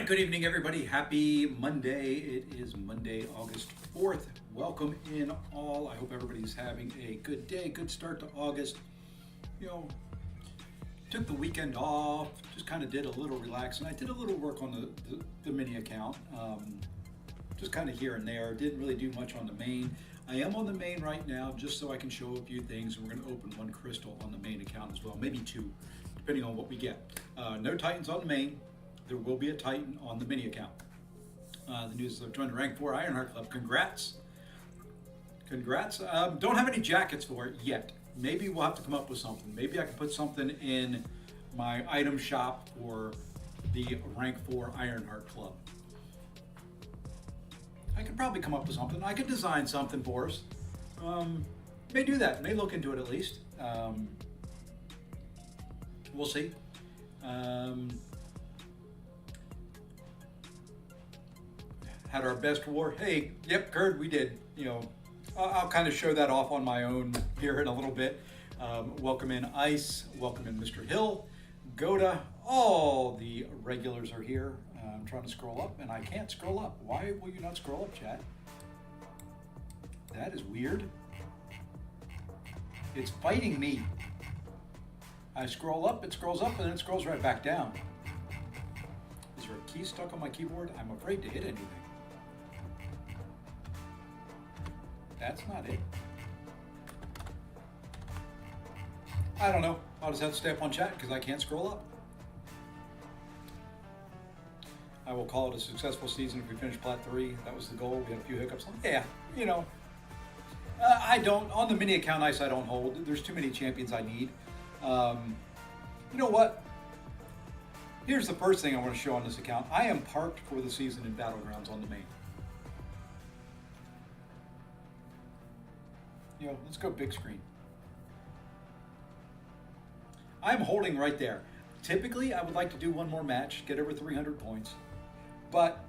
Good evening, everybody. Happy Monday. It is Monday, August 4th. Welcome in all. I hope everybody's having a good day, good start to August. Took the weekend off, just kind of did a little relaxing. I did a little work on the mini account, just kind of here and there. Didn't really do much on the main. I am on the main right now just so I can show a few things, and we're going to open one crystal on the main account as well, maybe two, depending on what we get. No Titans on the main. There will be a Titan on the mini account. The news is I've joined the Rank 4 Ironheart Club. Congrats. Congrats. Don't have any jackets for it yet. Maybe we'll have to come up with something. Maybe I can put something in my item shop for the Rank 4 Ironheart Club. I could probably come up with something. I could design something for us. May do that. May look into it at least. We'll see. Had our best war. Hey, yep, Kurt, we did. I'll kind of show that off on my own here in a little bit. Welcome in Ice, welcome in Mr. Hill, Goda, all the regulars are here. I'm trying to scroll up and I can't scroll up. Why will you not scroll up, chat? That is weird. It's fighting me. I scroll up, it scrolls up, and then it scrolls right back down. Is there a key stuck on my keyboard? I'm afraid to hit anything. That's not it. I don't know. I'll just have to stay up on chat because I can't scroll up. I will call it a successful season if we finish Plat 3. That was the goal. We had a few hiccups. Yeah, I don't, on the mini account Ice, I don't hold. There's too many champions I need. You know what? Here's the first thing I want to show on this account. I am parked for the season in Battlegrounds on the main. Let's go big screen. I'm holding right there. Typically, I would like to do one more match, get over 300 points, but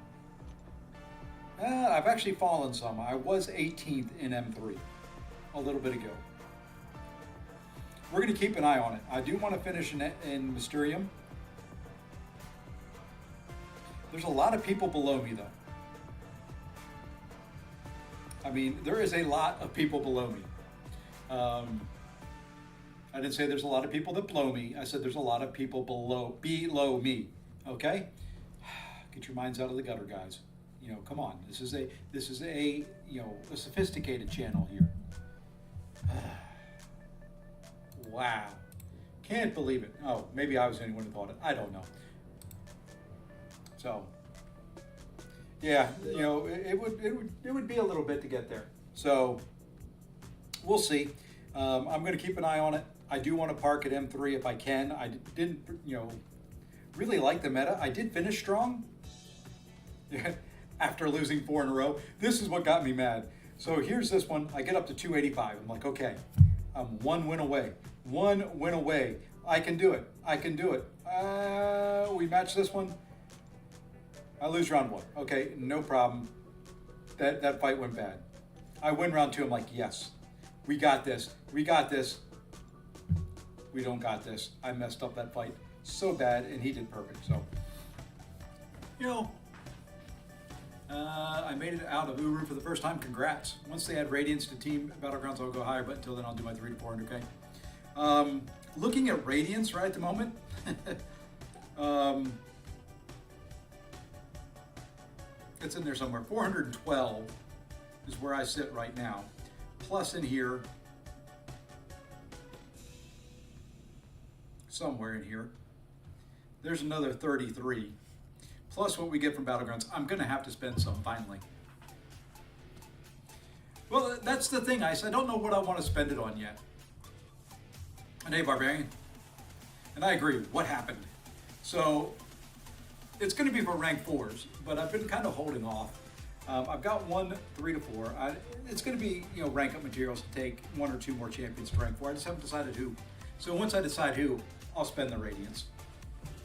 I've actually fallen some. I was 18th in M3 a little bit ago. We're going to keep an eye on it. I do want to finish in Mysterium. There's a lot of people below me, though. I mean, there is a lot of people below me. I didn't say there's a lot of people that blow me. I said there's a lot of people below me. Okay? Get your minds out of the gutter, guys. Come on. This is a sophisticated channel here. Wow. Can't believe it. Oh, maybe I was the only one who thought it. I don't know. So, yeah, it would be a little bit to get there. So, we'll see. I'm going to keep an eye on it. I do want to park at M3 if I can. I didn't, really like the meta. I did finish strong after losing 4 in a row. This is what got me mad. So here's this one. I get up to 285. I'm like, okay, I'm 1 win away. 1 win away. I can do it. I can do it. We match this one. I lose round 1. Okay, no problem. That fight went bad. I win round 2. I'm like, yes, we got this. We got this. We don't got this. I messed up that fight so bad, and he did perfect. So, I made it out of Uru for the first time. Congrats. Once they add Radiance to Team Battlegrounds, I'll go higher, but until then, I'll do my 300 to 400K. Looking at Radiance right at the moment. It's in there somewhere. 412 is where I sit right now. Plus in here, somewhere in here, there's another 33. Plus what we get from Battlegrounds. I'm going to have to spend some finally. Well, that's the thing, Ice. I don't know what I want to spend it on yet. And hey, Barbarian. And I agree. What happened? So, it's going to be for rank 4s, but I've been kind of holding off. I've got 1 3 to 4. It's going to be rank up materials to take 1 or 2 more champions to rank 4. I just haven't decided who. So once I decide who, I'll spend the Radiance.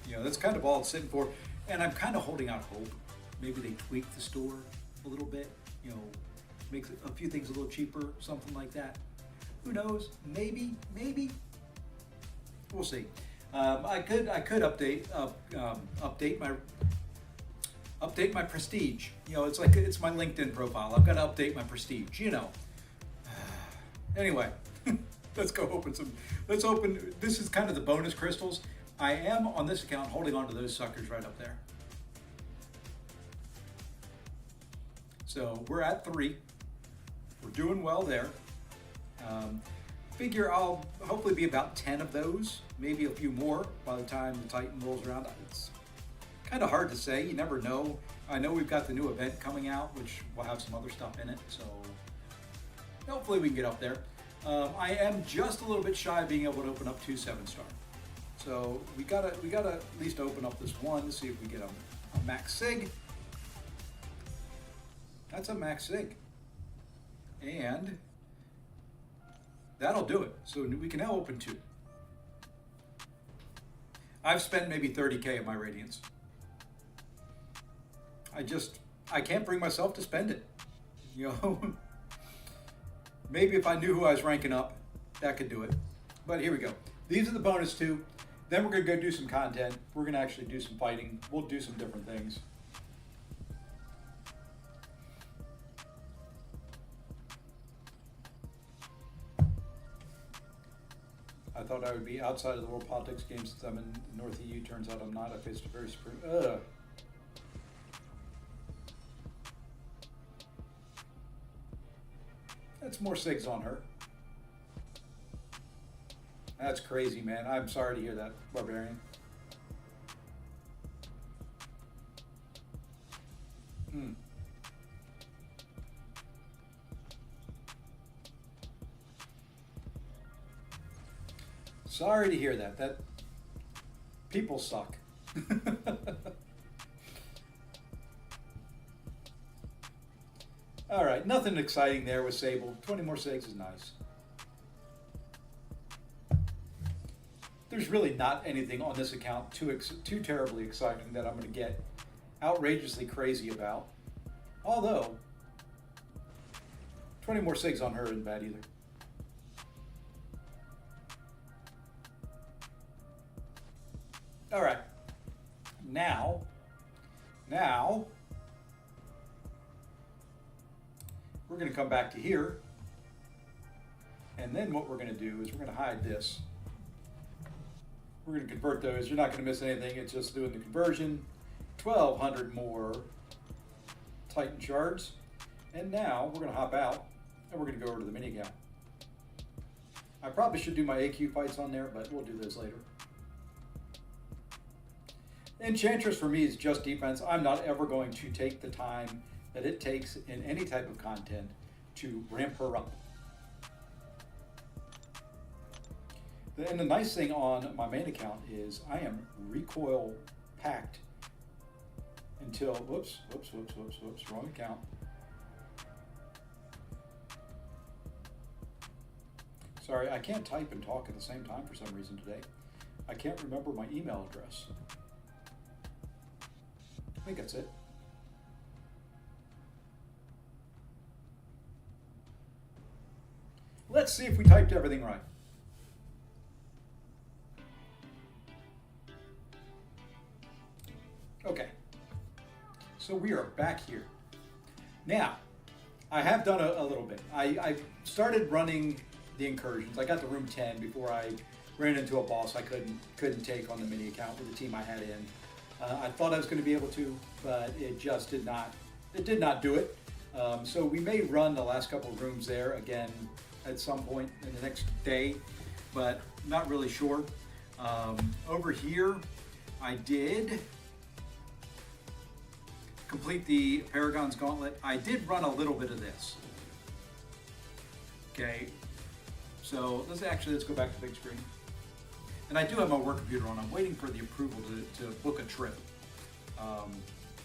That's kind of all it's sitting for. And I'm kind of holding out hope. Maybe they tweak the store a little bit. Make a few things a little cheaper, something like that. Who knows? Maybe. We'll see. I could update my Update my prestige. You know, it's like it's my LinkedIn profile. I've got to update my prestige. You know. Anyway, let's go open some. Let's open. This is kind of the bonus crystals. I am on this account holding on to those suckers right up there. So we're at 3. We're doing well there. Figure I'll hopefully be about 10 of those, maybe a few more by the time the Titan rolls around. It's kind of hard to say. You never know. I know we've got the new event coming out, which will have some other stuff in it. So hopefully we can get up there. I am just a little bit shy of being able to open up 2 7-star. So we gotta at least open up this one to see if we get a max sig. That's a max sig. And that'll do it. So we can now open 2. I've spent maybe 30K of my Radiance. I can't bring myself to spend it. You know, maybe if I knew who I was ranking up, that could do it. But here we go. These are the bonus 2. Then we're gonna go do some content. We're gonna actually do some fighting. We'll do some different things. I thought I would be outside of the world politics game since I'm in North EU. Turns out I'm not. I faced a very supreme. That's more SIGs on her. That's crazy, man. I'm sorry to hear that, Barbarian. Sorry to hear that. That people suck. All right, nothing exciting there with Sable. 20 more SIGs is nice. There's really not anything on this account too terribly exciting that I'm going to get outrageously crazy about. Although, 20 more SIGs on her isn't bad either. All right, now, we're going to come back to here, and then what we're going to do is we're going to hide this. We're going to convert those. You're not going to miss anything. It's just doing the conversion. 1,200 more Titan shards, and now we're going to hop out, and we're going to go over to the mini account. I probably should do my AQ fights on there, but we'll do those later. Enchantress for me is just defense. I'm not ever going to take the time that it takes in any type of content to ramp her up. And the nice thing on my main account is I am recoil packed until, whoops, wrong account. Sorry, I can't type and talk at the same time for some reason today. I can't remember my email address. I think that's it. Let's see if we typed everything right. Okay, so we are back here. Now, I have done a little bit. I started running the incursions. I got to room 10 before I ran into a boss I couldn't take on the mini account with the team I had in. I thought I was going to be able to, but it just did not. It did not do it. So we may run the last couple of rooms there again at some point in the next day, but not really sure. Over here, I did complete the Paragon's Gauntlet. I did run a little bit of this. Okay, so let's go back to big screen. And I do have my work computer on. I'm waiting for the approval to book a trip. I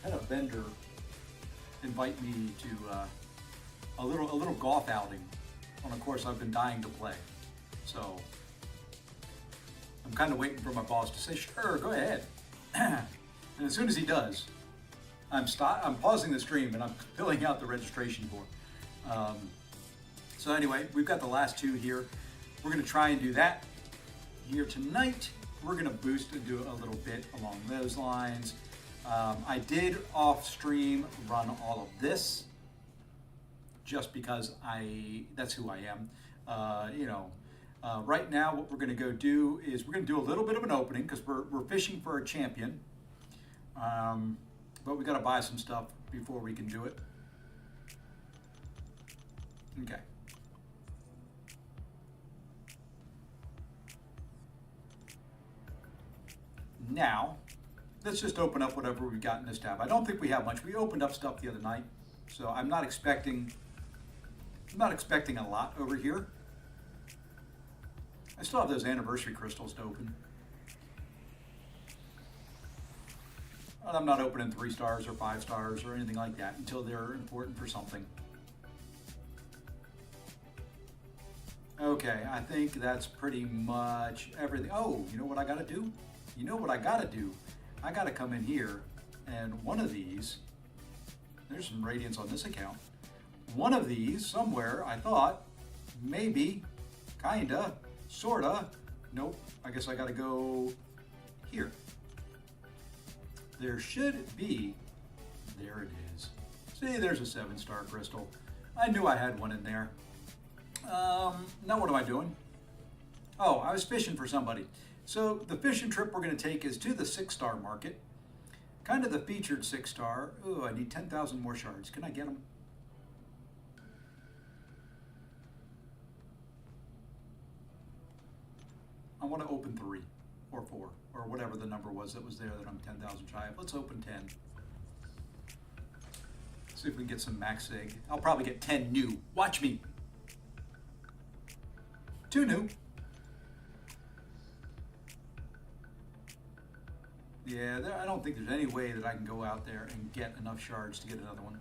had a vendor invite me to a little golf outing on a course I've been dying to play. So I'm kind of waiting for my boss to say, sure, go ahead. And as soon as he does, I'm pausing the stream and I'm filling out the registration form. So anyway, we've got the last 2 here. We're going to try and do that here tonight. We're going to boost and do a little bit along those lines. I did off stream run all of this just because that's who I am. Right now what we're going to go do is we're going to do a little bit of an opening because we're fishing for a champion. But we got to buy some stuff before we can do it. Okay. Now, let's just open up whatever we've got in this tab. I don't think we have much. We opened up stuff the other night, so I'm not expecting a lot over here. I still have those anniversary crystals to open. And I'm not opening 3 stars or 5 stars or anything like that until they're important for something. Okay, I think that's pretty much everything. Oh, you know what I gotta do? I gotta come in here and one of these, there's some radiance on this account. One of these somewhere, I thought, maybe, kinda, sorta. Nope, I guess I gotta go here. There should be, there it is. See, there's a 7-star crystal. I knew I had one in there. Now what am I doing? Oh, I was fishing for somebody. So the fishing trip we're gonna take is to the 6-star market. Kind of the featured 6-star. Oh, I need 10,000 more shards. Can I get them? I want to open 3 or 4 or whatever the number was that was there that I'm 10,000 shy of. Let's open 10. See if we can get some max sig. I'll probably get 10 new. Watch me. 2 new. Yeah, I don't think there's any way that I can go out there and get enough shards to get another one.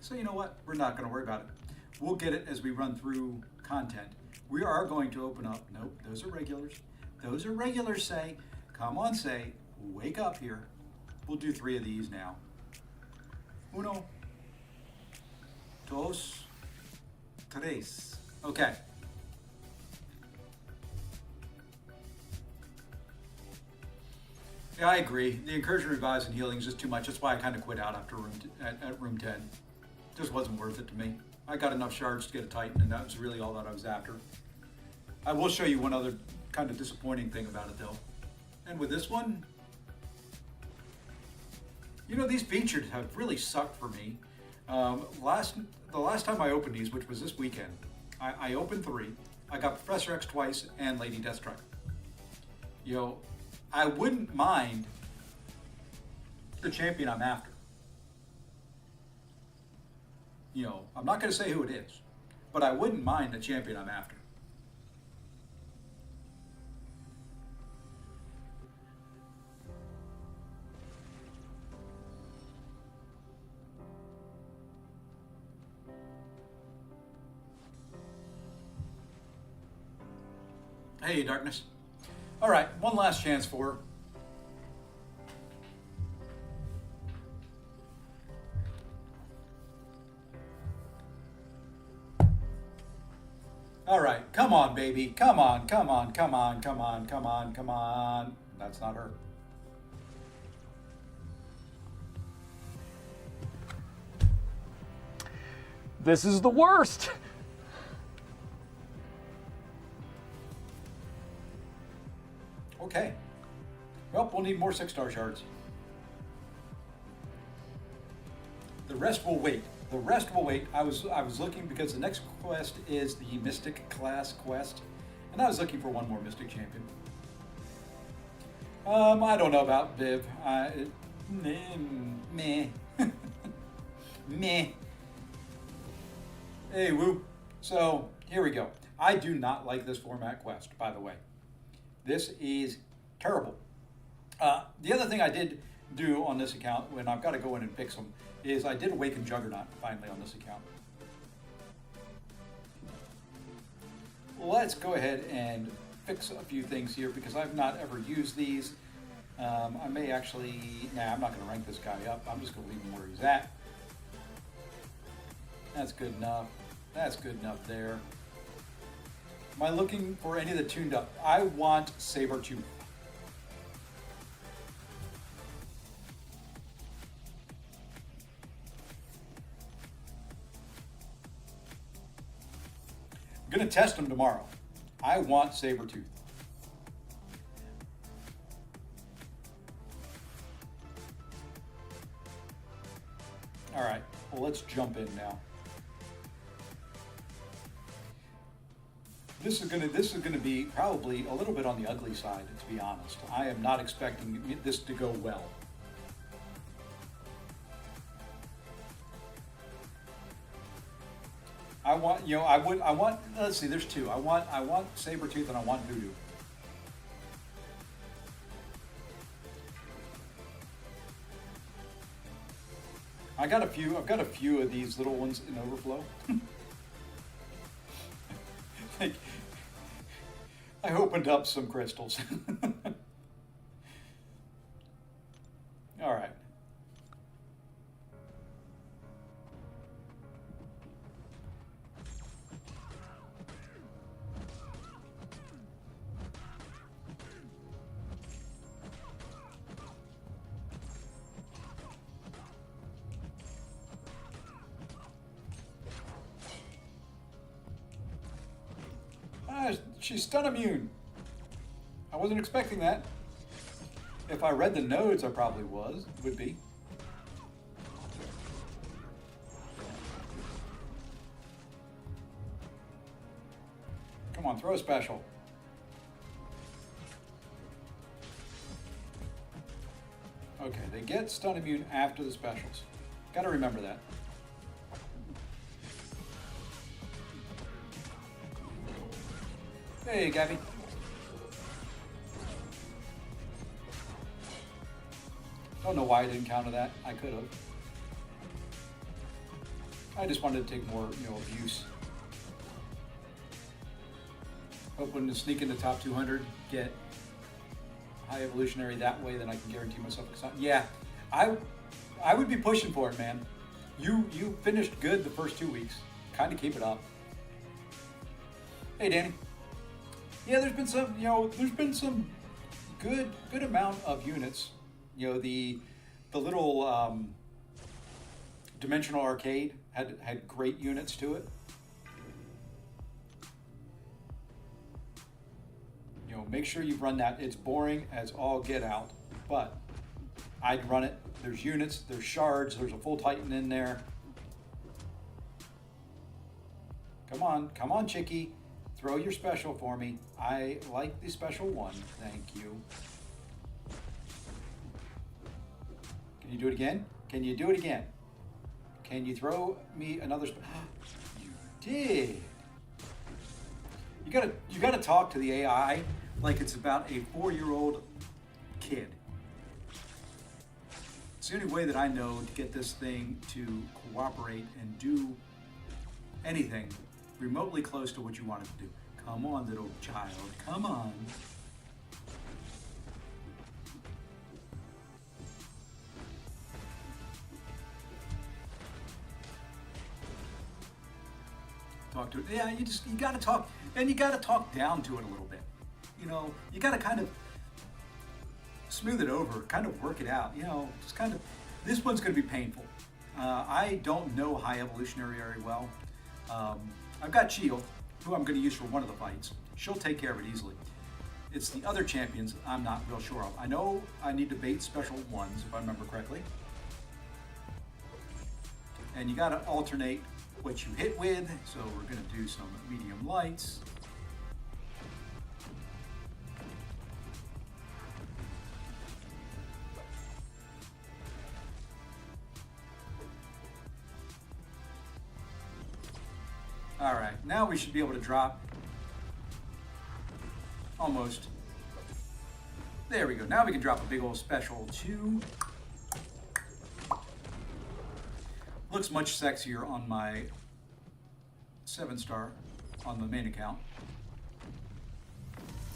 So you know what? We're not going to worry about it. We'll get it as we run through content. We are going to open up. Nope, those are regulars. Those are regulars, say. Come on, say. Wake up here. We'll do 3 of these now. 1, 2, 3. Okay. Yeah, I agree. The incursion, revives, and healing is just too much. That's why I kind of quit out after at room 10. Just wasn't worth it to me. I got enough shards to get a Titan, and that was really all that I was after. I will show you one other kind of disappointing thing about it, though. And with this one, you know, these featured have really sucked for me. The last time I opened these, which was this weekend, I opened 3. I got Professor X twice and Lady Deathstrike. You know, I wouldn't mind the champion I'm after. You know, I'm not going to say who it is, but I wouldn't mind the champion I'm after. Hey, Darkness. All right, one last chance for her. All right, come on, baby. Come on, come on, come on, come on, come on, come on. That's not her. This is the worst. Okay. Well, we'll need more 6-star shards. The rest will wait. The rest will wait. I was looking because the next quest is the Mystic class quest, and I was looking for one more Mystic champion. I don't know about Viv. Meh. Meh. Hey, woo. So here we go. I do not like this format quest, by the way. This is terrible. The other thing I did do on this account, when I've got to go in and fix them, is I did awaken Juggernaut finally on this account. Let's go ahead and fix a few things here because I've not ever used these. I may actually, I'm not going to rank this guy up. I'm just going to leave him where he's at. That's good enough. That's good enough there. Am I looking for any of the tuned up? I want Sabertooth. gonna test them tomorrow. I want Sabretooth. All right, well, let's jump in now. This is gonna be probably a little bit on the ugly side, to be honest. I am not expecting this to go well. I want, let's see, there's two. I want Sabretooth and I want Voodoo. I've got a few of these little ones in overflow. Like, I opened up some crystals. All right. She's stun immune. I wasn't expecting that. If I read the nodes, I probably would be. Come on, throw a special. Okay, they get stun immune after the specials. Gotta remember that. Hey, Gabby. Don't know why I didn't counter that. I could have. I just wanted to take more, abuse. Hoping to sneak into top 200, get high evolutionary that way, then I can guarantee myself a sign. Yeah, I would be pushing for it, man. You finished good the first 2 weeks. Kind of keep it up. Hey, Danny. Yeah, there's been some good amount of units. The little Dimensional Arcade had great units to it. Make sure you run that. It's boring as all get out, but I'd run it. There's units, there's shards, there's a full Titan in there. Come on, Chicky. Throw your special for me. I like the special one. Thank you. Can you do it again? Can you do it again? Can you throw me another You did. You gotta talk to the AI like it's about a 4-year-old kid. It's the only way that I know to get this thing to cooperate and do anything remotely close to what you want it to do. Come on, little child, come on. Talk to it. Yeah, you gotta talk, and you gotta talk down to it a little bit. You gotta kind of smooth it over, kind of work it out. Just kind of, this one's gonna be painful. I don't know high evolutionary very well. I've got Shield, who I'm going to use for one of the fights. She'll take care of it easily. It's the other champions I'm not real sure of. I know I need to bait special ones, if I remember correctly. And you got to alternate what you hit with, so we're going to do some medium lights. All right, now we should be able to drop almost. There we go. Now we can drop a big old special 2. Looks much sexier on my 7-star on the main account.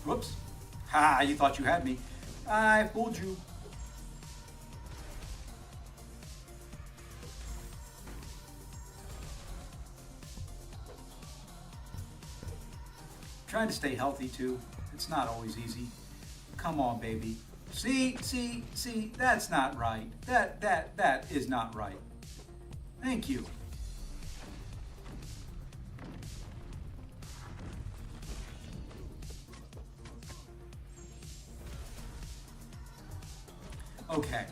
Whoops. Ha, you thought you had me. I fooled you. Trying to stay healthy too. It's not always easy. Come on, baby. See, that's not right. That is not right. Thank you. okay.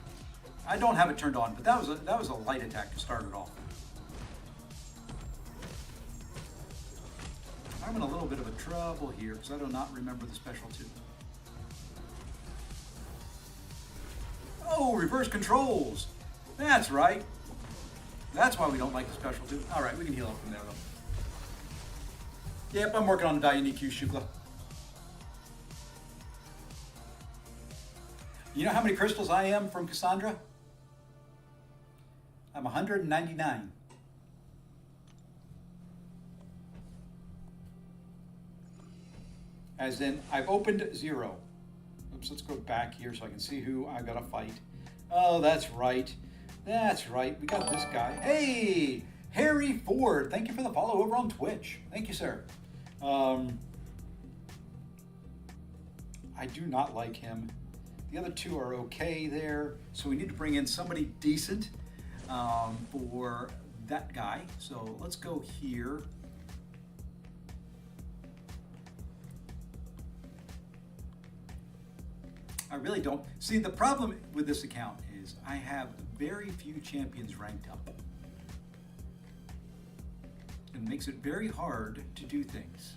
I don't have it turned on, but that was a light attack to start it off. I'm in a little bit of a trouble here because I do not remember the special 2. Oh, reverse controls. That's right. That's why we don't like the special 2. All right, we can heal up from there though. Yep, I'm working on the Daiiniku Shukla. You know how many crystals I am from Cassandra? I'm 199. As in, I've opened 0. Oops, let's go back here so I can see who I've got to fight. Oh, that's right. That's right. We got this guy. Hey, Harry Ford. Thank you for the follow over on Twitch. Thank you, sir. I do not like him. The other 2 are okay there. So we need to bring in somebody decent for that guy. So let's go here. I really don't. See, the problem with this account is I have very few champions ranked up. It makes it very hard to do things.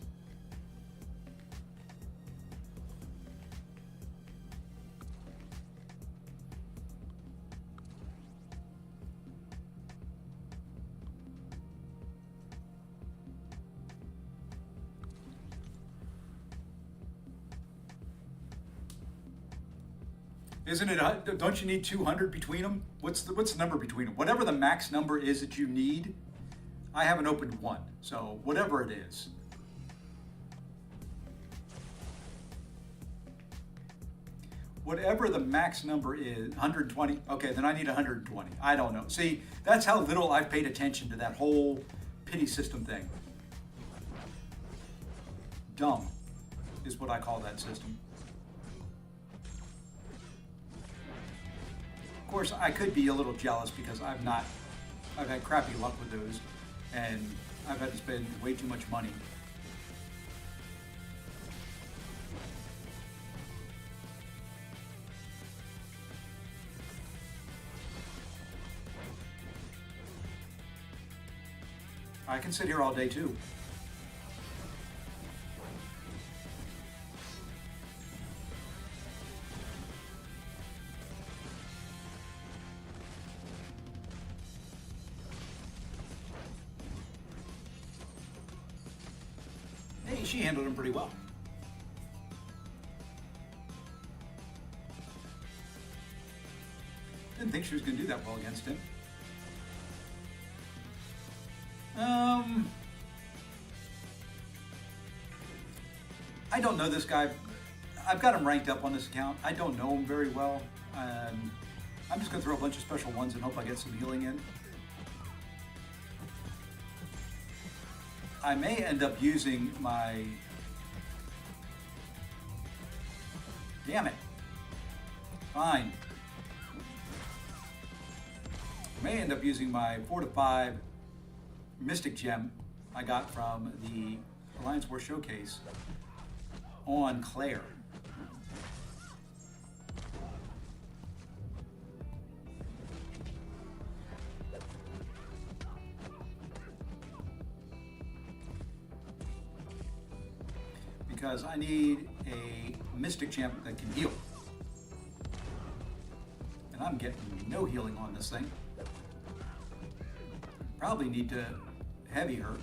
Isn't it? Don't you need 200 between them? What's the number between them? Whatever the max number is that you need, I haven't opened 1. So whatever it is. Whatever the max number is, 120. Okay, then I need 120. I don't know. See, that's how little I've paid attention to that whole pity system thing. Dumb is what I call that system. Of course, I could be a little jealous because I've had crappy luck with those, and I've had to spend way too much money. I can sit here all day too. She handled him pretty well. Didn't think she was going to do that well against him. I don't know this guy. I've got him ranked up on this account. I don't know him very well. I'm just going to throw a bunch of special ones and hope I get some healing in. I may end up using my... Damn it. Fine. I may end up using my 4 to 5 Mystic Gem I got from the Alliance War Showcase on Claire. Because I need a Mystic Champ that can heal. And I'm getting no healing on this thing. Probably need to heavy her.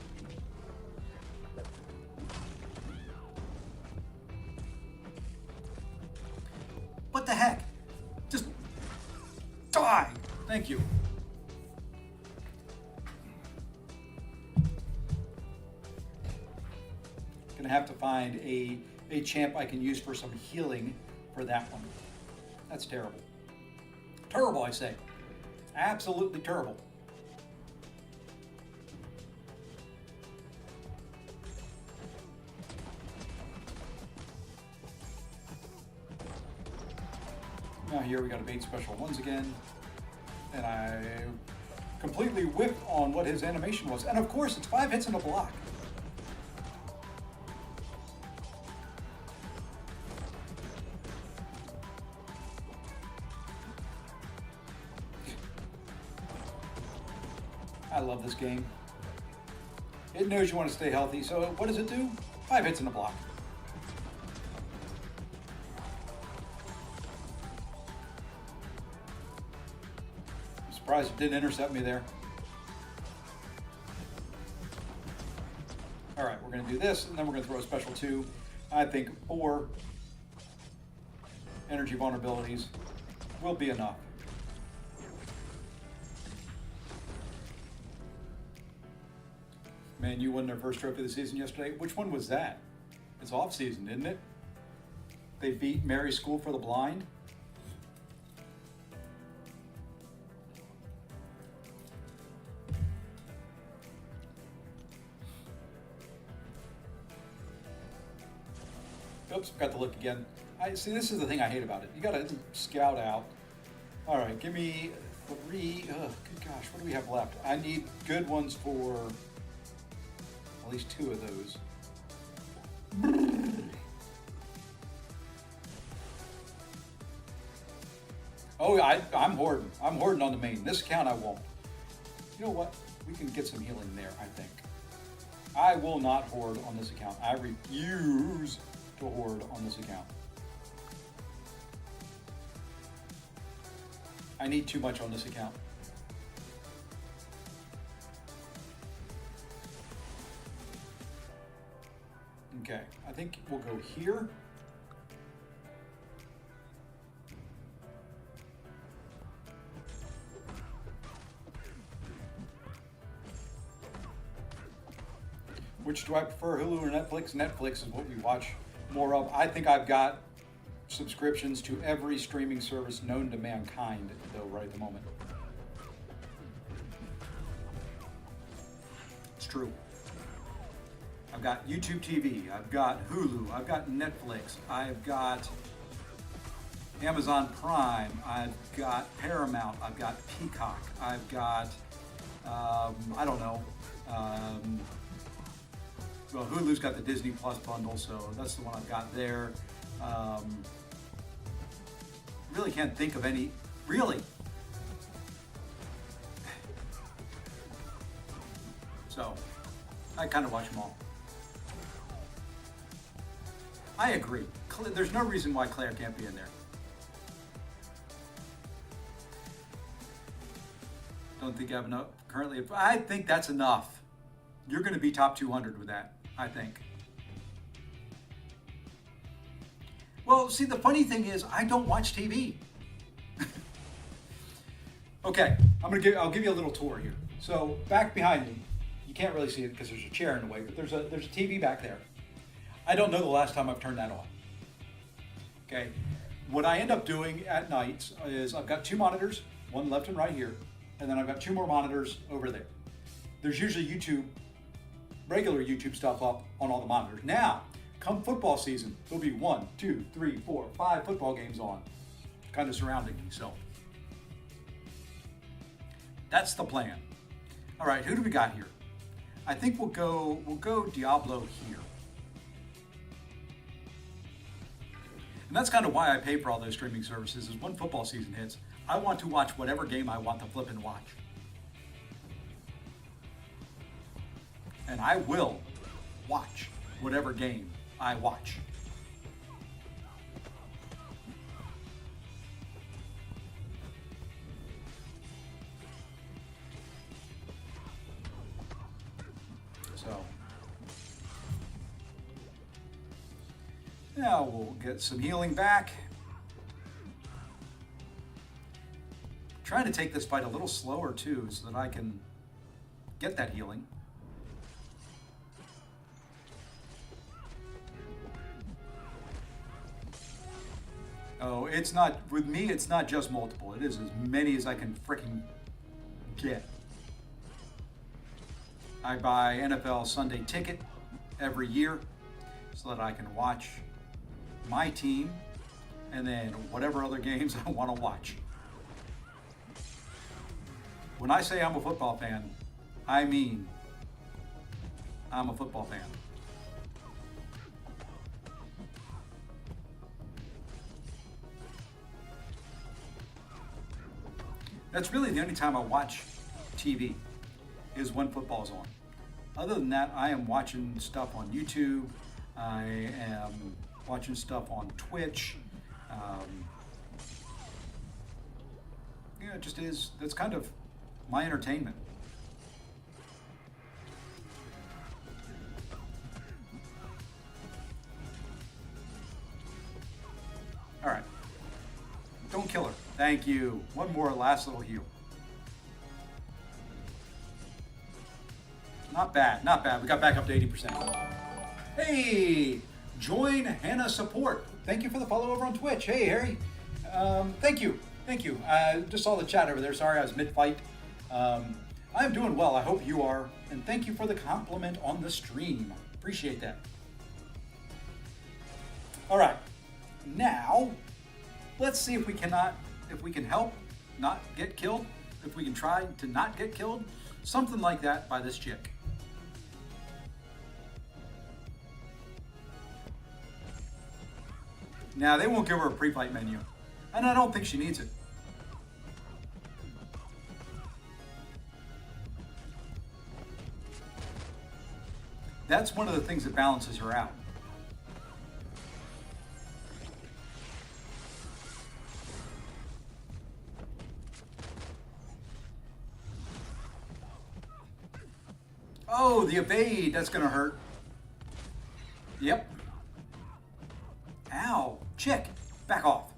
What the heck? Just die! Thank you. Gonna have to find a champ I can use for some healing for that one. That's terrible. Terrible, I say. Absolutely terrible. Now here we got to bait special ones again. And I completely whiffed on what his animation was. And of course, it's 5 hits in a block. I love this game. It knows you want to stay healthy, so what does it do? 5 hits in a block. I'm surprised it didn't intercept me there. All right, we're going to do this, and then we're going to throw a special 2. I think 4 energy vulnerabilities will be enough. Man, you won their first trophy of the season yesterday. Which one was that? It's off season, isn't it? They beat Mary's School for the Blind. Oops, got to look again. I see. This is the thing I hate about it. You got to scout out. All right, give me 3. Good gosh, what do we have left? I need good ones for at least 2 of those. Oh, I'm hoarding. I'm hoarding on the main. This account I won't. You know what? We can get some healing there, I think. I will not hoard on this account. I refuse to hoard on this account. I need too much on this account. Okay, I think we'll go here. Which do I prefer, Hulu or Netflix? Netflix is what we watch more of. I think I've got subscriptions to every streaming service known to mankind, though, right at the moment. It's true. I've got YouTube TV, I've got Hulu, I've got Netflix, I've got Amazon Prime, I've got Paramount, I've got Peacock, I've got, I don't know, well, Hulu's got the Disney Plus bundle, so that's the one I've got there. Really can't think of any, really. So, I kind of watch them all. I agree. There's no reason why Claire can't be in there. Don't think I have enough currently. I think that's enough. You're going to be top 200 with that, I think. Well, see, the funny thing is, I don't watch TV. Okay, I'll give you a little tour here. So back behind me, you can't really see it because there's a chair in the way, but there's a TV back there. I don't know the last time I've turned that on. Okay, what I end up doing at nights is I've got 2 monitors, one left and right here, and then I've got 2 more monitors over there. There's usually regular YouTube stuff up on all the monitors. Now, come football season, there'll be 1, 2, 3, 4, 5 football games on, kind of surrounding me. So that's the plan. All right, who do we got here? I think we'll go Diablo here. And that's kind of why I pay for all those streaming services, is when football season hits, I want to watch whatever game I want to flip and watch. And I will watch whatever game I watch. So now we'll get some healing back. Trying to take this fight a little slower too, so that I can get that healing. Oh, it's not, with me, it's not just multiple. It is as many as I can frickin' get. I buy NFL Sunday Ticket every year so that I can watch my team and then whatever other games I want to watch. When I say I'm a football fan, I mean I'm a football fan. That's really the only time I watch TV. is when football's on. Other than that, I am watching stuff on YouTube. I am watching stuff on Twitch. It just is. That's kind of my entertainment. All right. Don't kill her. Thank you. One more last little heal. Not bad, not bad. We got back up to 80%. Hey, join Hannah support. Thank you for the follow over on Twitch. Hey, Harry. Thank you. Thank you. I just saw the chat over there. Sorry, I was mid-fight. I'm doing well. I hope you are. And thank you for the compliment on the stream. Appreciate that. All right. Now, let's see if we can help not get killed. If we can try to not get killed. Something like that by this chick. Now, they won't give her a pre-fight menu. And I don't think she needs it. That's one of the things that balances her out. Oh, the evade, that's gonna hurt. Yep. Ow, chick, back off.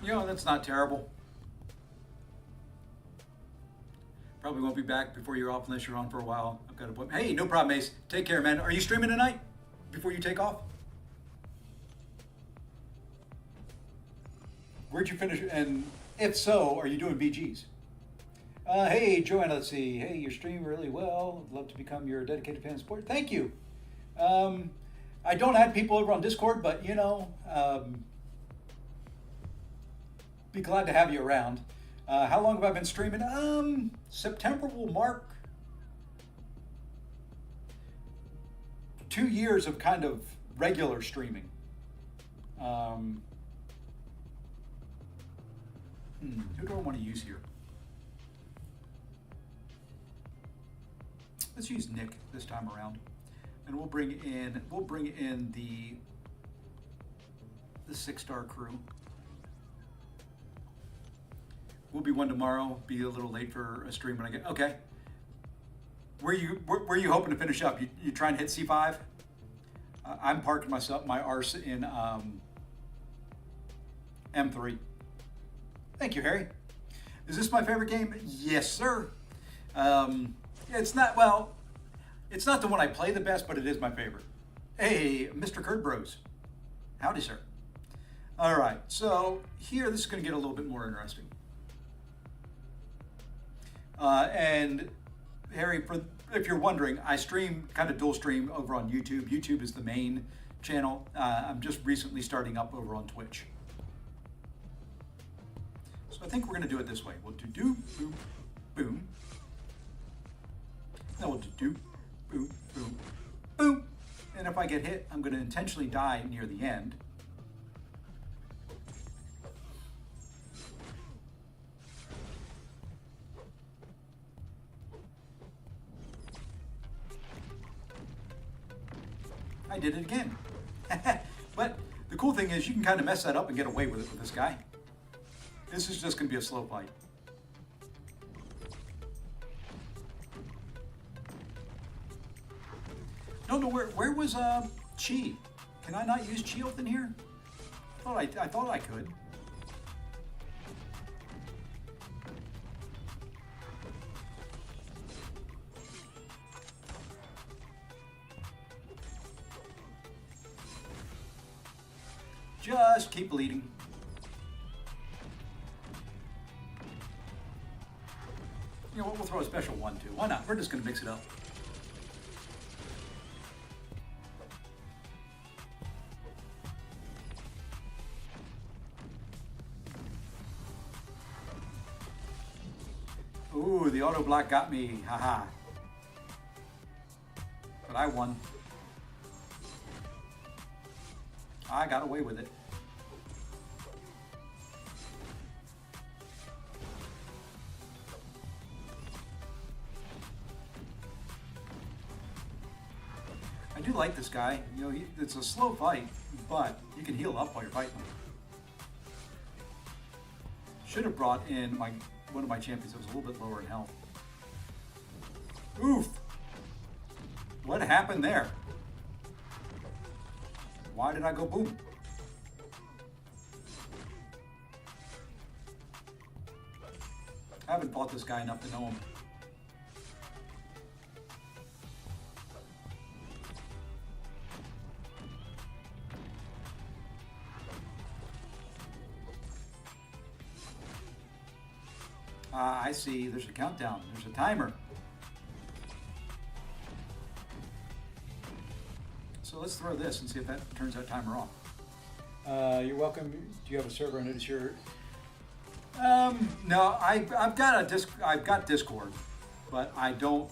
You know, that's not terrible. Probably won't be back before you're off unless you're on for a while. I've got a point. Hey, no problem, Ace. Take care, man. Are you streaming tonight before you take off? Where'd you finish? And if so, are you doing BGs? Hey, Joanna, let's see. Hey, you're streaming really well. I'd love to become your dedicated fan support. Thank you. I don't have people over on Discord, but, you know, be glad to have you around. How long have I been streaming? September will mark 2 years of kind of regular streaming. Who do I want to use here? Let's use Nick this time around, and we'll bring in the 6-star crew. We'll be one tomorrow. Be a little late for a stream when I get. Okay. Where are you hoping to finish up? You try and hit C5? I'm parking my arse in M3. Thank you, Harry. Is this my favorite game? Yes, sir. It's not the one I play the best, but it is my favorite. Hey, Mr. Kurt Bros. Howdy, sir. All right. So here, this is going to get a little bit more interesting. And Harry, if you're wondering, I stream kind of dual stream over on YouTube. YouTube is the main channel. I'm just recently starting up over on Twitch. So I think we're going to do it this way. We'll do boom, boom. Then we'll do boom, boom, boom. And if I get hit, I'm going to intentionally die near the end. I did it again. But the cool thing is you can kind of mess that up and get away with it with this guy. This is just going to be a slow fight. No, where was Chi? Can I not use Chi Health in here? I thought I could. Just keep bleeding. You know what, we'll throw a special one too. Why not? We're just gonna mix it up. Ooh, the auto block got me. Haha. But I won. I got away with it. I do like this guy. You know, it's a slow fight, but you can heal up while you're fighting him. Should have brought in one of my champions that was a little bit lower in health. Oof! What happened there? Why did I go boom? I haven't fought this guy enough to know him. I see. There's a countdown. There's a timer. So let's throw this and see if that turns that timer off. You're welcome. Do you have a server? I notice you're. No, I've got Discord, but I don't.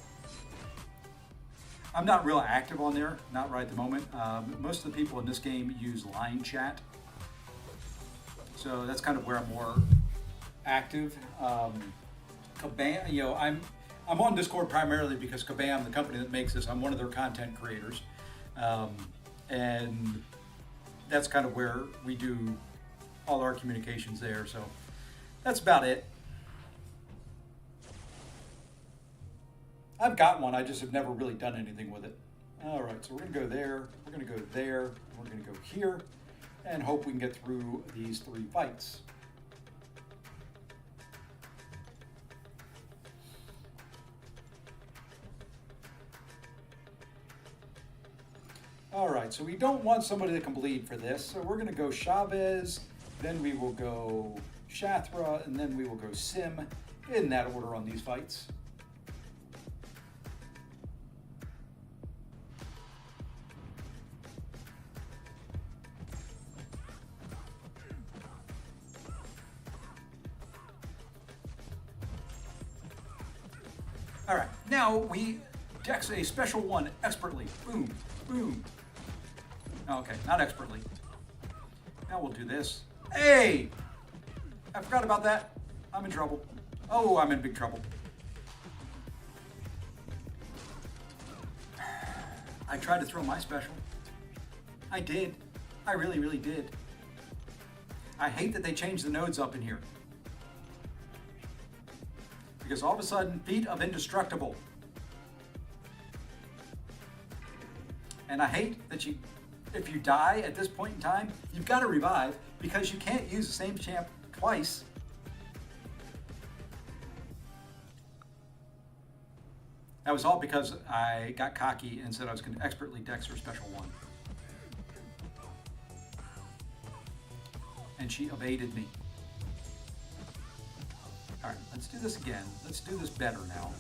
I'm not real active on there. Not right at the moment. Most of the people in this game use line chat, so that's kind of where I'm more active. Kabam, you know, I'm on Discord primarily because Kabam, the company that makes this, I'm one of their content creators, and that's kind of where we do all our communications there. So that's about it. I've got one. I just have never really done anything with it. All right, so we're gonna go there. We're gonna go there. We're gonna go here, and hope we can get through these 3 fights. All right, so we don't want somebody that can bleed for this, so we're going to go Chavez, then we will go Shathra, and then we will go Sim, in that order on these fights. All right, now we dex a special one expertly. Boom, boom. Okay, not expertly. Now we'll do this. Hey! I forgot about that. I'm in trouble. Oh, I'm in big trouble. I tried to throw my special. I did. I really, really did. I hate that they changed the nodes up in here. Because all of a sudden, feet of indestructible. And I hate that if you die at this point in time, you've got to revive because you can't use the same champ twice. That was all because I got cocky and said I was going to expertly dex her special one. And she evaded me. All right, let's do this again. Let's do this better now.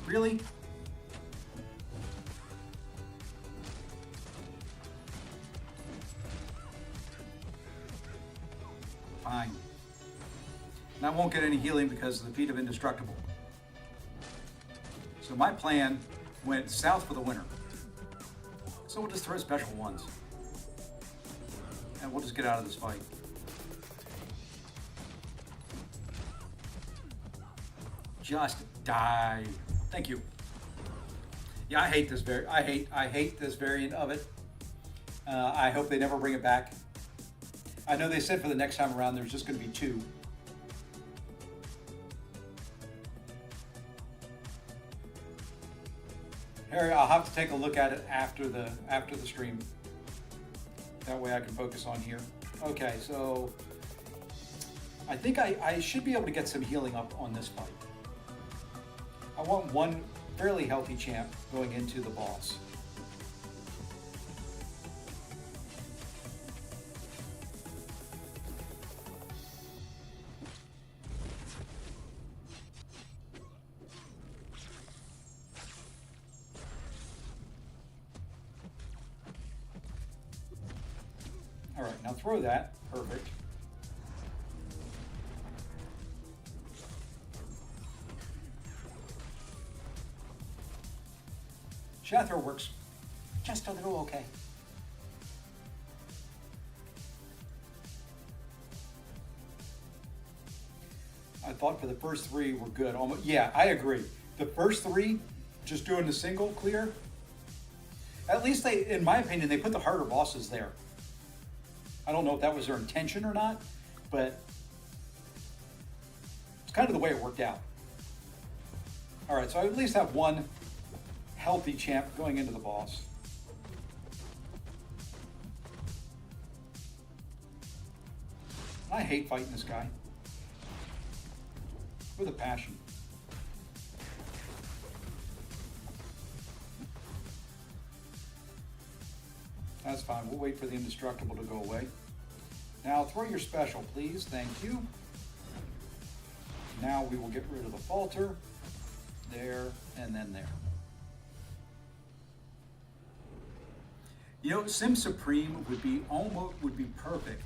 Really? Fine. And I won't get any healing because of the feat of indestructible. So my plan went south for the winter. So we'll just throw special ones. And we'll just get out of this fight. Just die. Thank you. Yeah, I hate this I hate this variant of it. I hope they never bring it back. I know they said for the next time around there's just going to be 2. Harry, I'll have to take a look at it after the stream. That way I can focus on here. Okay, so I think I should be able to get some healing up on this fight. I want one fairly healthy champ going into the boss. All right, now throw that. Perfect. Shadow throw works just a little okay. I thought for the first three were good. Almost, yeah, I agree. The first three, just doing the single clear, at least they, in my opinion, they put the harder bosses there. I don't know if that was their intention or not, but it's kind of the way it worked out. All right, so I at least have one healthy champ going into the boss. I hate fighting this guy. With a passion. That's fine. We'll wait for the indestructible to go away. Now throw your special, please. Thank you. Now we will get rid of the falter. There and then there. You know, Sim Supreme would be perfect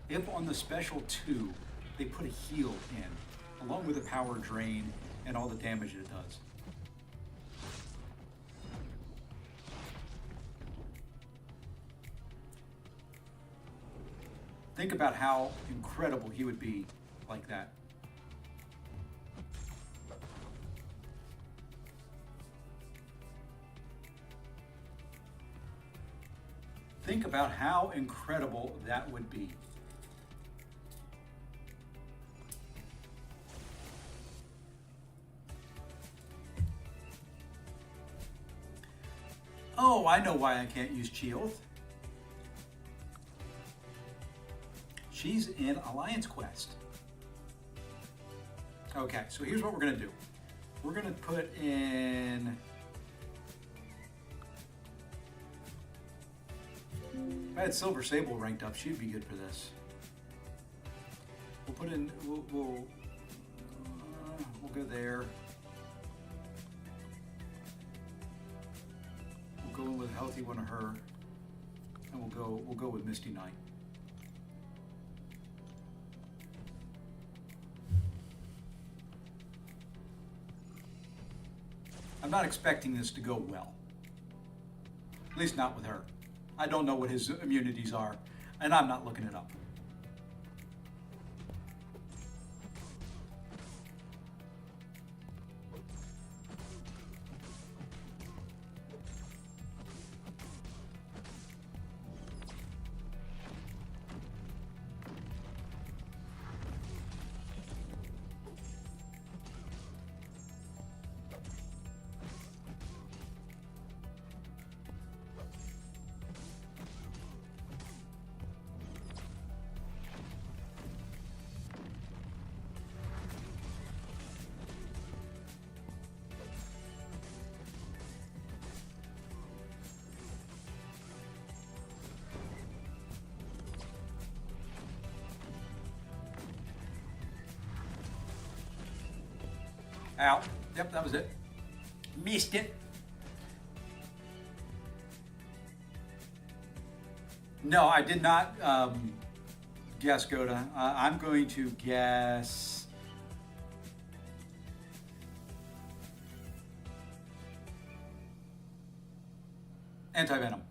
if on the special 2 they put a heal in, along with a power drain and all the damage it does. Think about how incredible he would be like that. Think about how incredible that would be. Oh, I know why I can't use Chioth. She's in Alliance Quest. Okay, so here's what we're gonna do. We're gonna put in... If I had Silver Sable ranked up, she'd be good for this. We'll put in, we'll go there. We'll go in with a healthy one of her, and we'll go with Misty Knight. I'm not expecting this to go well. At least not with her. I don't know what his immunities are, and I'm not looking it up. Ow. Yep, that was it. Missed it. No, I did not guess Goda. I'm going to guess... Anti-Venom.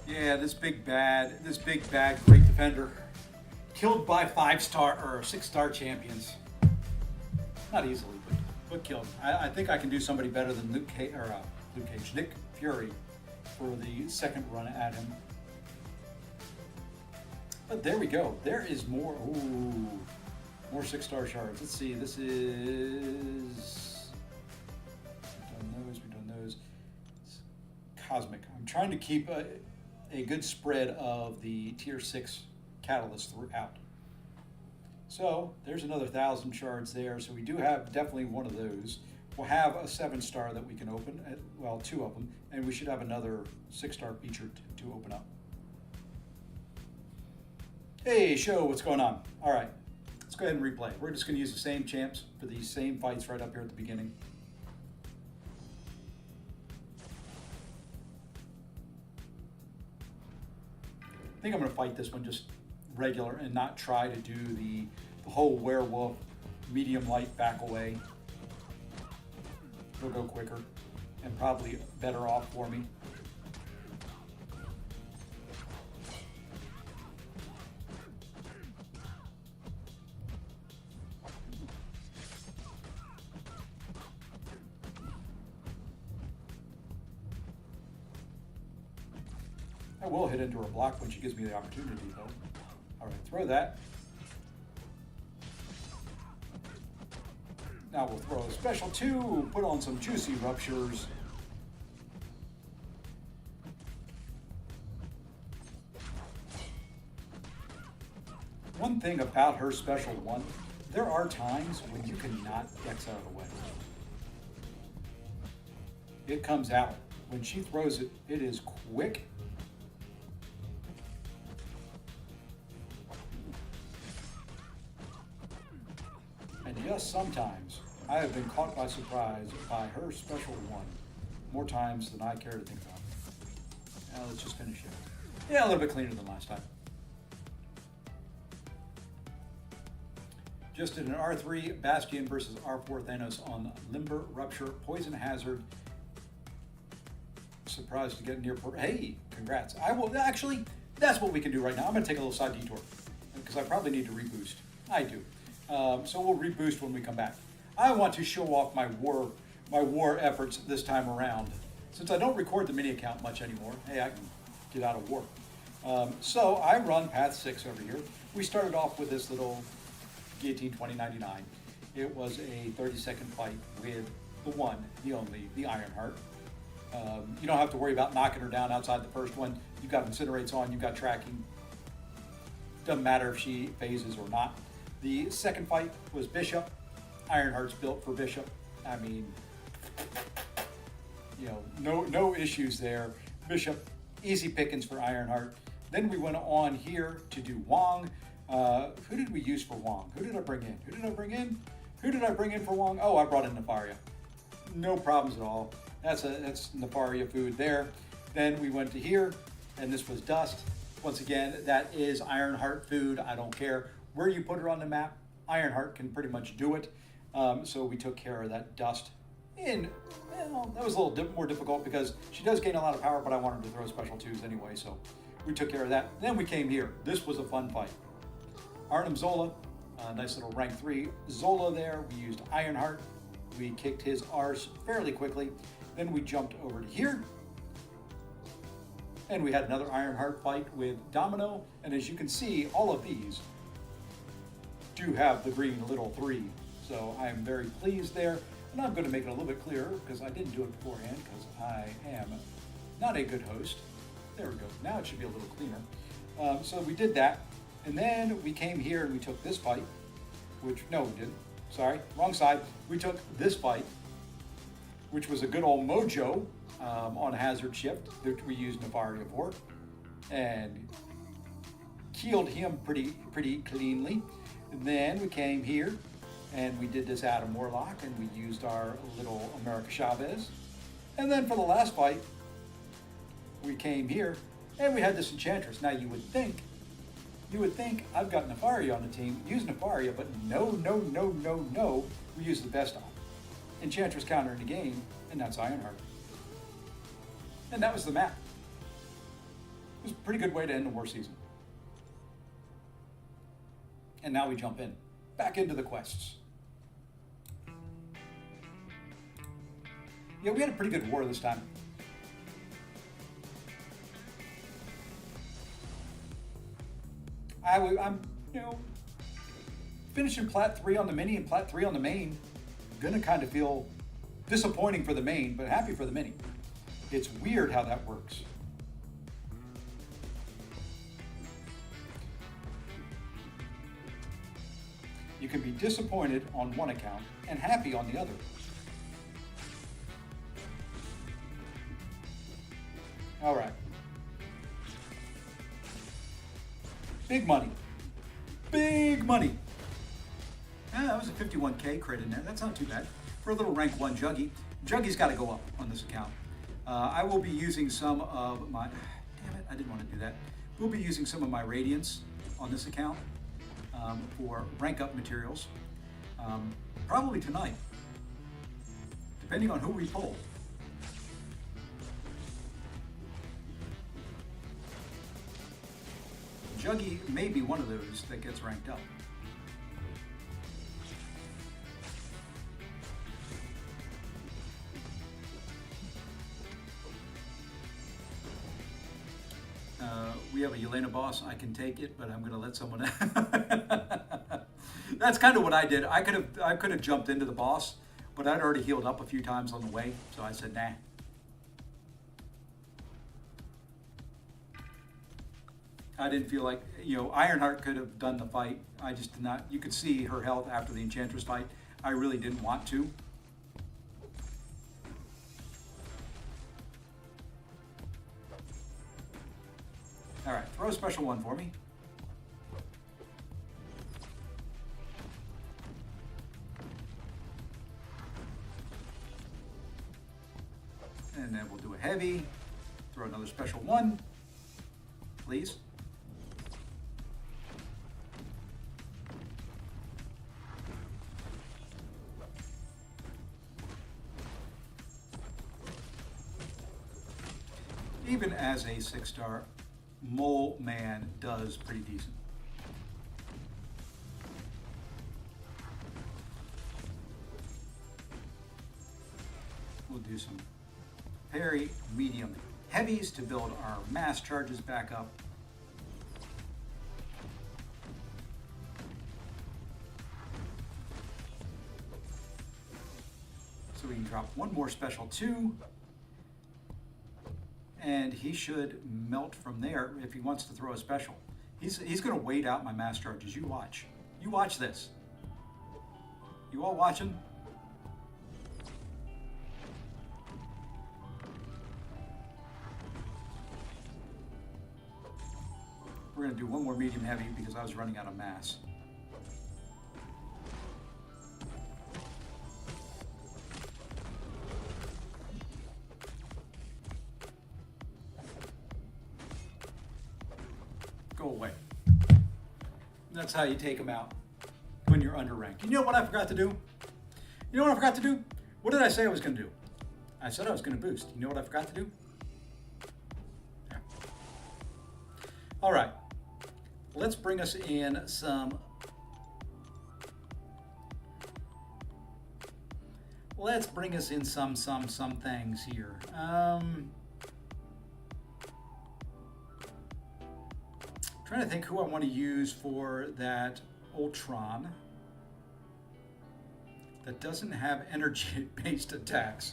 Yeah, this big bad great defender, killed by 5-star or 6-star champions. Not easily, but killed. I think I can do somebody better than Nick fury for the second run at him. But there we go. There is more. Ooh, more 6-star shards. Let's see. This is. We've done those. It's cosmic. I'm trying to keep a good spread of the tier 6 catalysts throughout. So there's another 1,000 shards there. So we do have definitely one of those. We'll have a 7-star that we can open. Well, 2 of them, and we should have another 6-star feature to open up. Hey, show, what's going on? All right, let's go ahead and replay. We're just going to use the same champs for these same fights right up here at the beginning. I think I'm going to fight this one just regular and not try to do the whole werewolf medium light back away. It'll go quicker and probably better off for me. I will hit into her block when she gives me the opportunity, though. All right, throw that. Now we'll throw a special 2, put on some juicy ruptures. One thing about her special 1, there are times when you cannot X out of the way. It comes out. When she throws it, it is quick. And yes, sometimes I have been caught by surprise by her special 1 more times than I care to think about. Now let's just finish it. Yeah, a little bit cleaner than last time. Just did an R3 Bastion versus R4 Thanos on Limber Rupture, Poison Hazard. Surprised to get near port. Hey, congrats. I will actually, that's what we can do right now. I'm going to take a little side detour because I probably need to reboost. I do. So we'll reboost when we come back. I want to show off my war efforts this time around. Since I don't record the mini account much anymore, hey, I can get out of war. So I run Path 6 over here. We started off with this little Guillotine 2099. It was a 30-second fight with the one, the only, the Ironheart. You don't have to worry about knocking her down outside the first one. You've got Incinerates on, you've got tracking. Doesn't matter if she phases or not. The second fight was Bishop. Ironheart's built for Bishop. I mean, you know, no issues there. Bishop, easy pickings for Ironheart. Then we went on here to do Wong. Who did we use for Wong? Who did I bring in? Who did I bring in for Wong? Oh, I brought in Nefaria. No problems at all. That's Nefaria food there. Then we went to here, and this was Dust. Once again, that is Ironheart food. I don't care where you put her on the map. Ironheart can pretty much do it. So we took care of that Dust. Well, that was a little more difficult because she does gain a lot of power, but I wanted to throw special 2s anyway, so we took care of that. Then we came here. This was a fun fight. Arnim Zola, nice little rank 3 Zola there. We used Ironheart. We kicked his arse fairly quickly. Then we jumped over to here. And we had another Ironheart fight with Domino. And as you can see, all of these do have the green little 3. So I am very pleased there. And I'm going to make it a little bit clearer because I didn't do it beforehand because I am not a good host. There we go. Now it should be a little cleaner. So we did that. And then we came here and we took this fight, which, no, we didn't. Sorry, wrong side. We took this fight, which was a good old mojo on Hazard Shift that we used Nefaria for, and killed him pretty cleanly. And then we came here and we did this Adam Warlock and we used our little America Chavez. And then for the last fight, we came here and we had this Enchantress. Now you would think I've got Nefaria on the team, use Nefaria, but no. We use the best Enchantress counter in the game, and that's Ironheart. And that was the map. It was a pretty good way to end the war season. And now we jump in, back into the quests. Yeah, we had a pretty good war this time. I'm, you know, finishing Plat 3 on the Mini and Plat 3 on the main. Gonna kind of feel disappointing for the main, but happy for the Mini. It's weird how that works. You can be disappointed on one account and happy on the other. All right. Big money. Big money. That was a 51K credit in there. That's not too bad. For a little rank 1 Juggy. Juggy's got to go up on this account. I will be using some of my... Damn it, I didn't want to do that. We'll be using some of my Radiance on this account for rank up materials. Probably tonight. Depending on who we pull. Juggy may be one of those that gets ranked up. We have a Yelena boss. I can take it, but I'm going to let someone. That's kind of what I did. I could have jumped into the boss, but I'd already healed up a few times on the way, so I said nah. I didn't feel like, Ironheart could have done the fight. I just did not. You could see her health after the Enchantress fight. I really didn't want to. All right, throw a special one for me. And then we'll do a heavy. Throw another special one, please. Even as a 6-star, Mole Man does pretty decent. We'll do some parry, medium, heavies to build our mass charges back up. So we can drop one more special 2. And he should melt from there if he wants to throw a special. He's going to wait out my mass charges. You watch. You watch this. You all watching? We're going to do one more medium heavy because I was running out of mass. Go away. That's how you take them out when you're underranked. You know what I forgot to do? You know what I forgot to do? What did I say I was going to do? I said I was going to boost. You know what I forgot to do? Yeah. All right. Let's bring us in some... Let's bring us in some things here. Trying to think who I want to use for that Ultron that doesn't have energy-based attacks.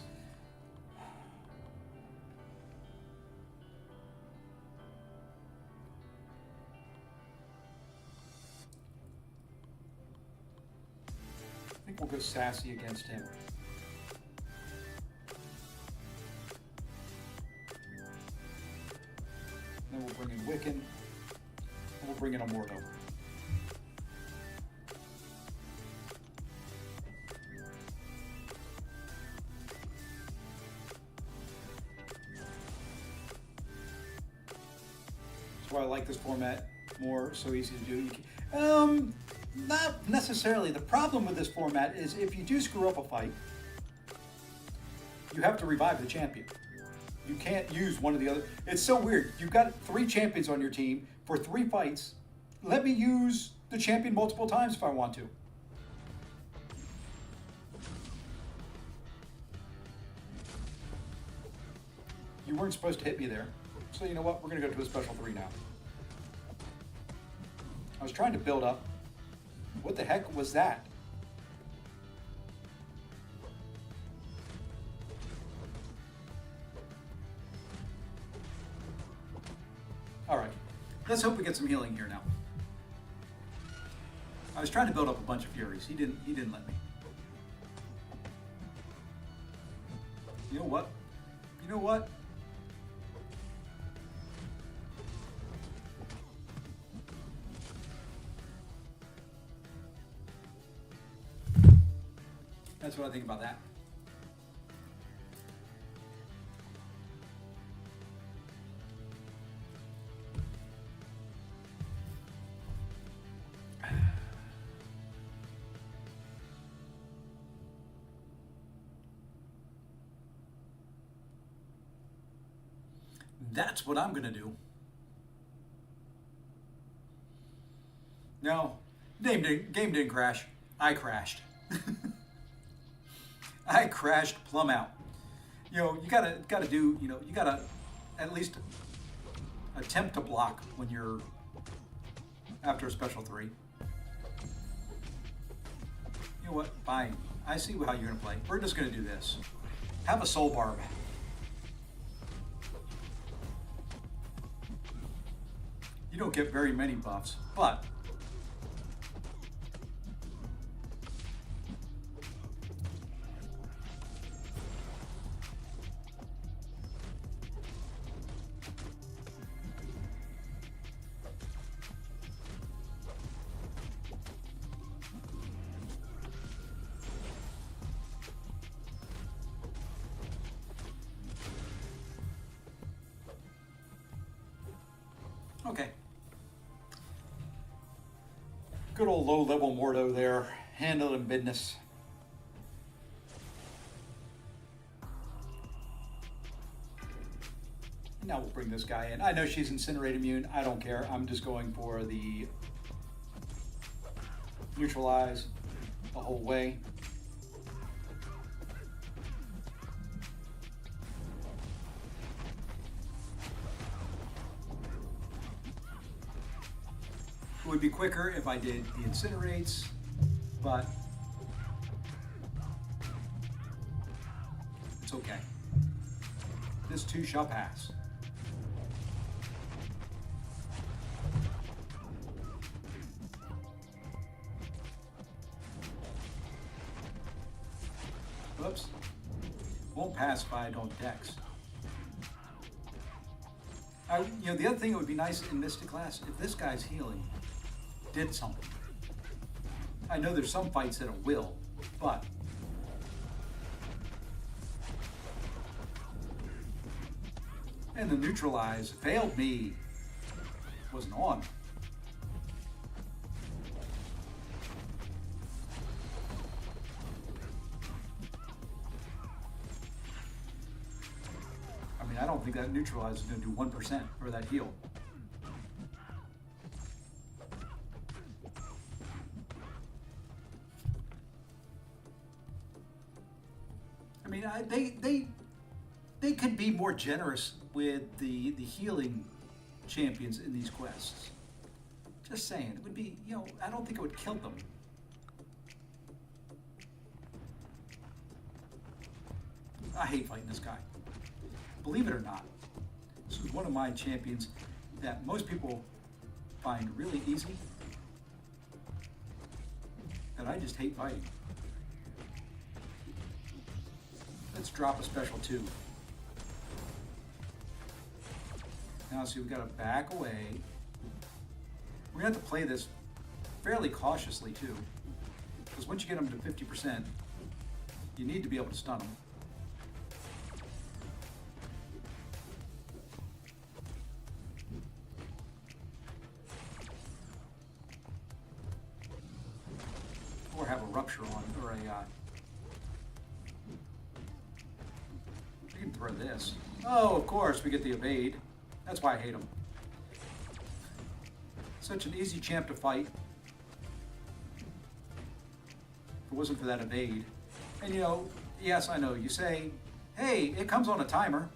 I think we'll go Sassy against him. Then we'll bring in Wiccan. We'll bring in a Mordo. That's why I like this format more, so easy to do. Not necessarily. The problem with this format is if you do screw up a fight, you have to revive the champion. You can't use one of the other. It's so weird. You've got 3 champions on your team for 3 fights. Let me use the champion multiple times if I want to. You weren't supposed to hit me there. So you know what? We're going to go to a special 3 now. was trying to build up. What the heck was that? All right, let's hope we get some healing here now. I was trying to build up a bunch of Furies. He didn't let me. You know what? You know what? That's what I think about that. That's what I'm gonna do. No, game didn't crash. I crashed. I crashed plumb out. You know, you gotta do. You know, you gotta at least attempt to block when you're after a special 3. You know what? Fine. I see how you're gonna play. We're just gonna do this. Have a soul barb. You don't get very many buffs, but okay. Good old low-level Mordo there, handling business. Now we'll bring this guy in. I know she's Incinerate immune. I don't care. I'm just going for the neutralize the whole way. It would be quicker if I did the Incinerates, but it's okay. This too shall pass. Oops. Won't pass if I don't dex. You know, the other thing that would be nice in Mystic class, if this guy's healing did something. I know there's some fights that it will, but and the neutralize failed me. Wasn't on. I mean, I don't think that neutralize is going to do 1% or that heal. I mean, they could be more generous with the healing champions in these quests. Just saying, it would be, you know, I don't think it would kill them. I hate fighting this guy. Believe it or not, this is one of my champions that most people find really easy, that I just hate fighting. Let's drop a special 2. Now, see, we've got to back away. We're going to have to play this fairly cautiously, too. Because once you get them to 50%, you need to be able to stun them. Or have a rupture on, or a... we can throw this. Oh, of course, we get the evade. That's why I hate him. Such an easy champ to fight. If it wasn't for that evade. And you know, yes, I know, you say, hey, it comes on a timer.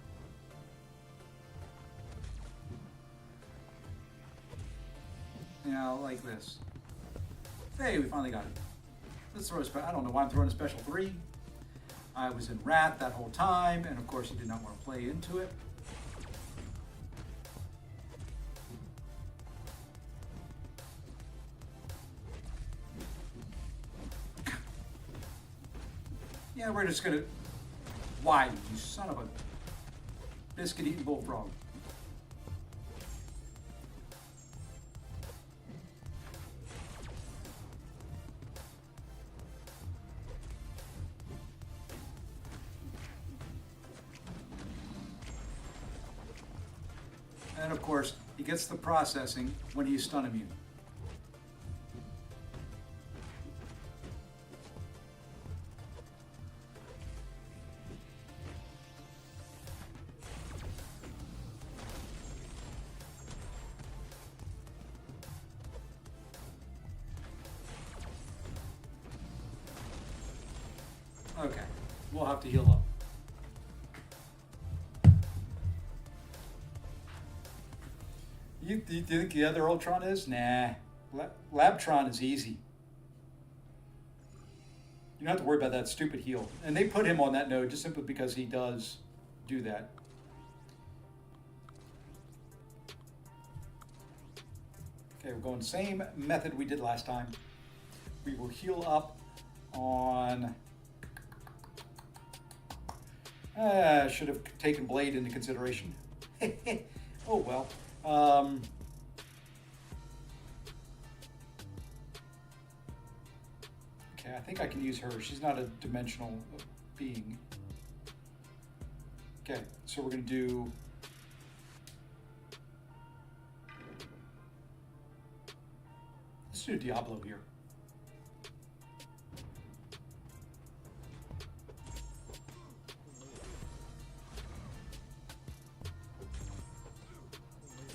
You know, like this. Hey, we finally got it. Let's throw a special. I don't know why I'm throwing a special 3. I was in wrath that whole time, and of course he did not want to play into it. Yeah, we're just gonna. Why, you son of a biscuit-eating bullfrog? And of course, he gets the processing when he's stun immune. Okay, we'll have to heal up. You think the other Ultron is? Nah. Labtron is easy. You don't have to worry about that stupid heal. And they put him on that node just simply because he does do that. Okay, we're going same method we did last time. We will heal up on... should have taken Blade into consideration. Oh well. Okay, I think I can use her. She's not a dimensional being. Okay, so we're going to do... Let's do Diablo here.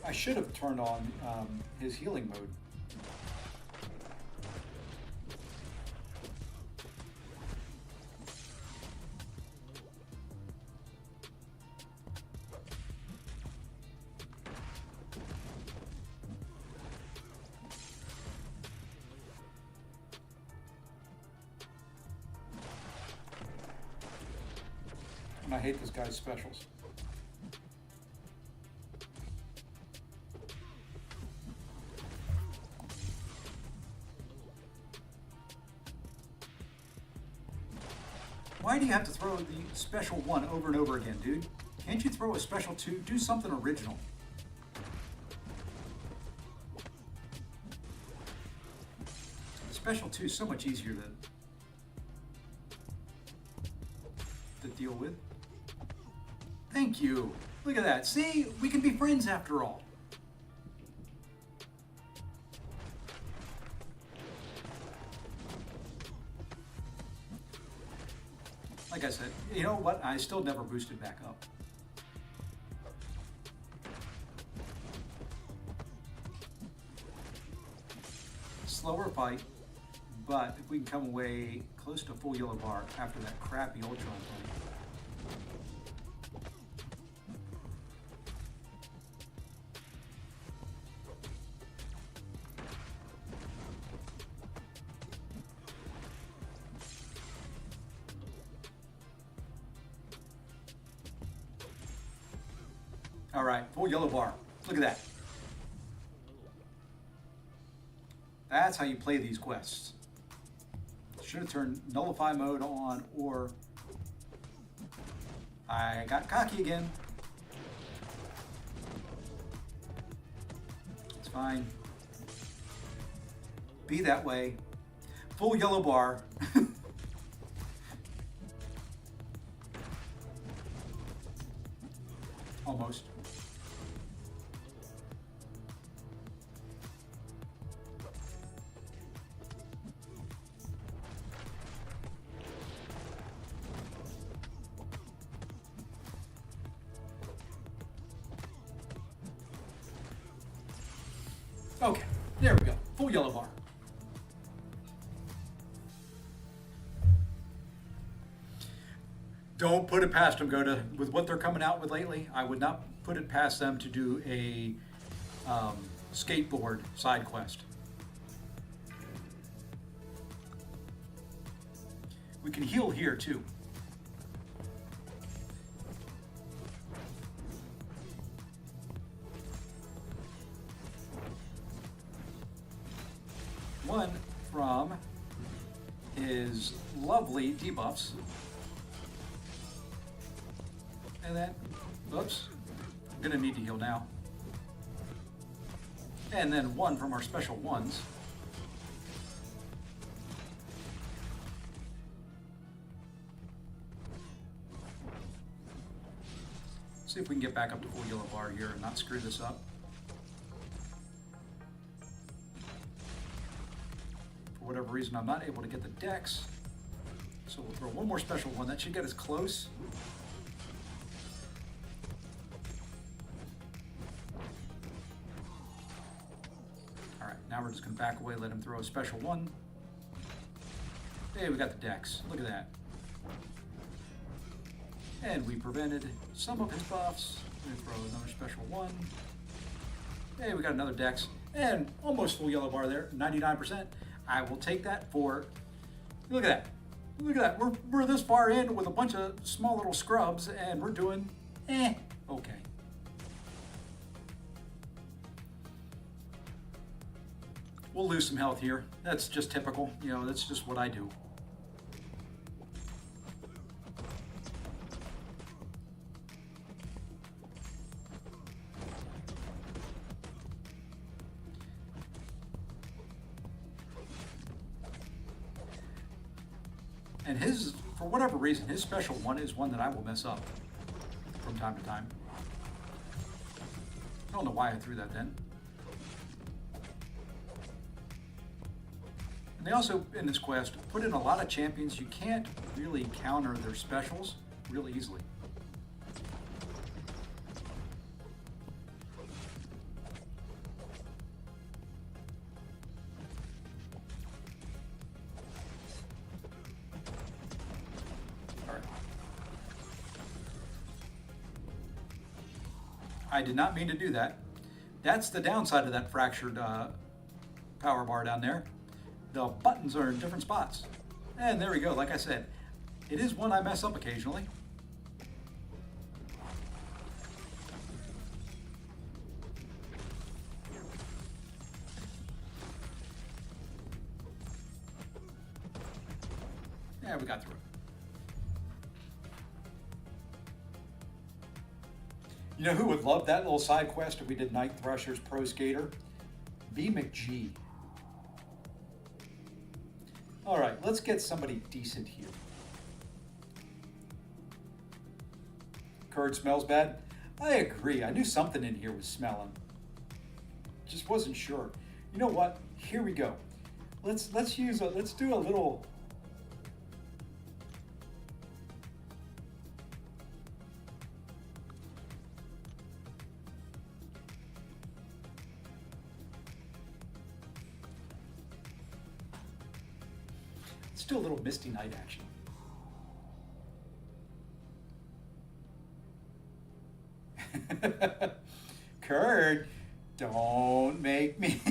I should have turned on his healing mode. And I hate this guy's specials. Why do you have to throw the special 1 over and over again, dude? Can't you throw a special 2? Do something original. Special 2 is so much easier to deal with. Thank you. Look at that. See? We can be friends after all. Like I said, you know what? I still never boosted back up. Slower fight, but if we can come away close to full yellow bar after that crappy Ultron fight. All right, full yellow bar. Look at that. That's how you play these quests. Should have turned nullify mode on, or I got cocky again. It's fine. Be that way. Full yellow bar. Almost. Okay, there we go. Full yellow bar. Don't put it past them, with what they're coming out with lately. I would not put it past them to do a skateboard side quest. We can heal here too. One from his lovely debuffs. And then, oops, I'm gonna need to heal now. And then one from our special ones. See if we can get back up to full yellow bar here and not screw this up. For whatever reason, I'm not able to get the dex. So we'll throw one more special one. That should get us close. All right, now we're just gonna back away, let him throw a special one. Hey, we got the dex. Look at that. And we prevented some of his buffs. We throw another special one. Hey, we got another dex. And almost full yellow bar there, 99%. I will take that for, look at that. Look at that. We're this far in with a bunch of small little scrubs and we're doing, okay. We'll lose some health here. That's just typical. You know, that's just what I do. And his, for whatever reason, his special one is one that I will mess up from time to time. I don't know why I threw that then. And they also, in this quest, put in a lot of champions. You can't really counter their specials real easily. I did not mean to do that. That's the downside of that fractured power bar down there. The buttons are in different spots. And there we go, like I said, it is one I mess up occasionally. Yeah, we got through it. You know who would love that little side quest if we did Night Thrasher's Pro Skater? B. McG. All right, let's get somebody decent here. Curd smells bad? I agree. I knew something in here was smelling. Just wasn't sure. You know what? Here we go. Let's do a little. Let's do a little Misty Knight action. Curd, don't make me.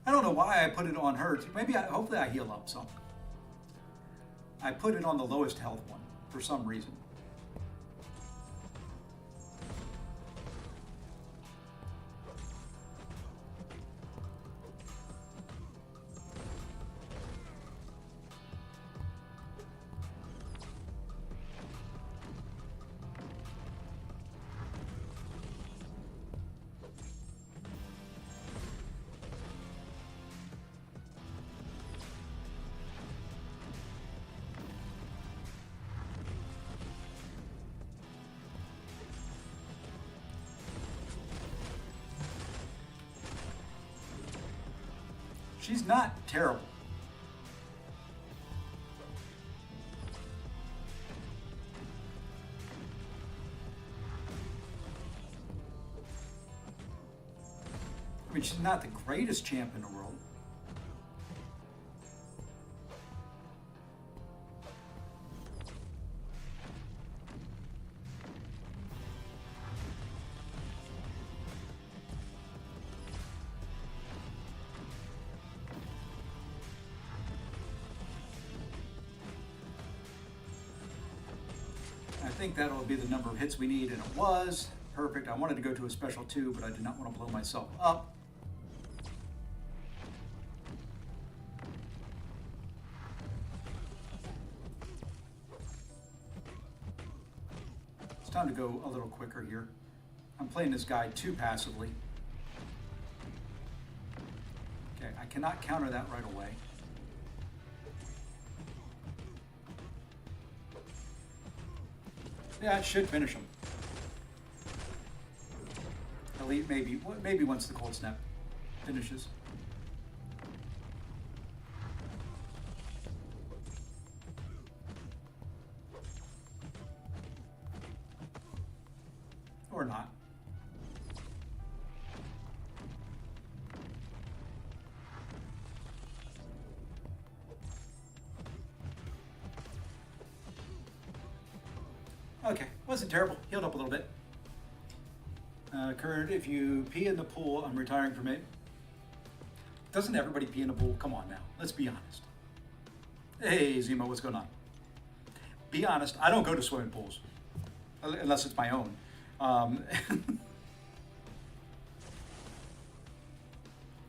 I don't know why I put it on her. Maybe hopefully I heal up some. I put it on the lowest health one for some reason. She's not terrible. I mean, she's not the greatest champ in the world. think that'll be the number of hits we need, and it was. Perfect. I wanted to go to a special 2, but I did not want to blow myself up. It's time to go a little quicker here. I'm playing this guy too passively. Okay, I cannot counter that right away. Yeah, it should finish him. Elite maybe once the cold snap finishes. Or not. Okay, wasn't terrible. Healed up a little bit. Kurt, if you pee in the pool, I'm retiring from it. Doesn't everybody pee in the pool? Come on now, let's be honest. Hey, Zemo, what's going on? Be honest, I don't go to swimming pools, unless it's my own.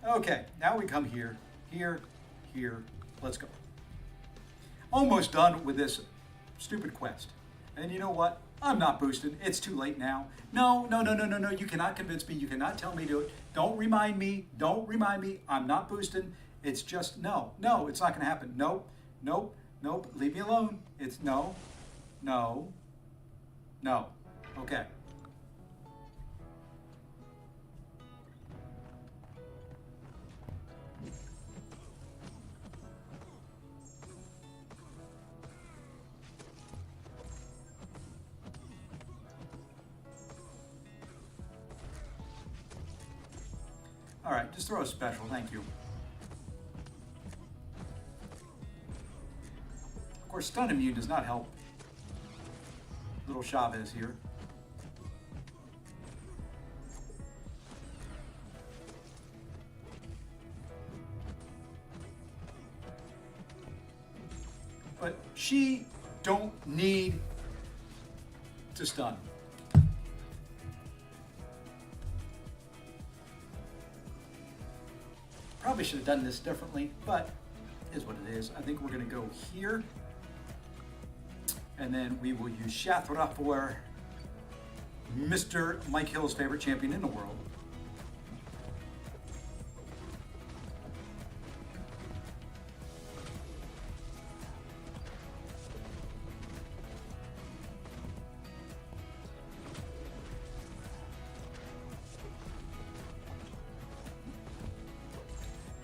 Okay, now we come here, let's go. Almost done with this stupid quest. And you know what? I'm not boosting. It's too late now. No. You cannot convince me. You cannot tell me to it. Don't remind me. I'm not boosting. It's just, no, it's not going to happen. Nope. Leave me alone. It's no. Okay. All right, just throw a special, thank you. Of course, stun immune does not help little Chavez here. But she don't need to stun. Probably should have done this differently, but it is what it is. I think we're going to go here, and then we will use Shathra for Mr. Mike Hill's favorite champion in the world.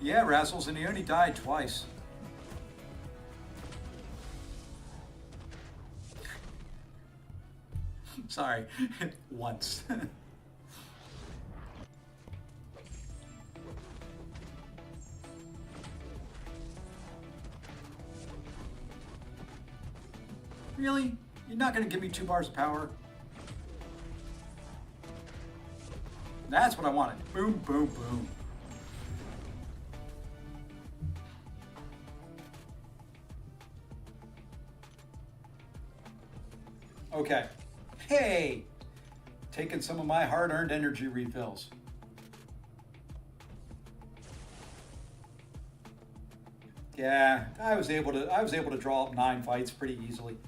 Yeah, Razzles, and he only died twice. Sorry, once. Really? You're not going to give me 2 bars of power? That's what I wanted. Boom, boom, boom. Okay. Hey! Taking some of my hard-earned energy refills. Yeah, I was able to draw up 9 fights pretty easily.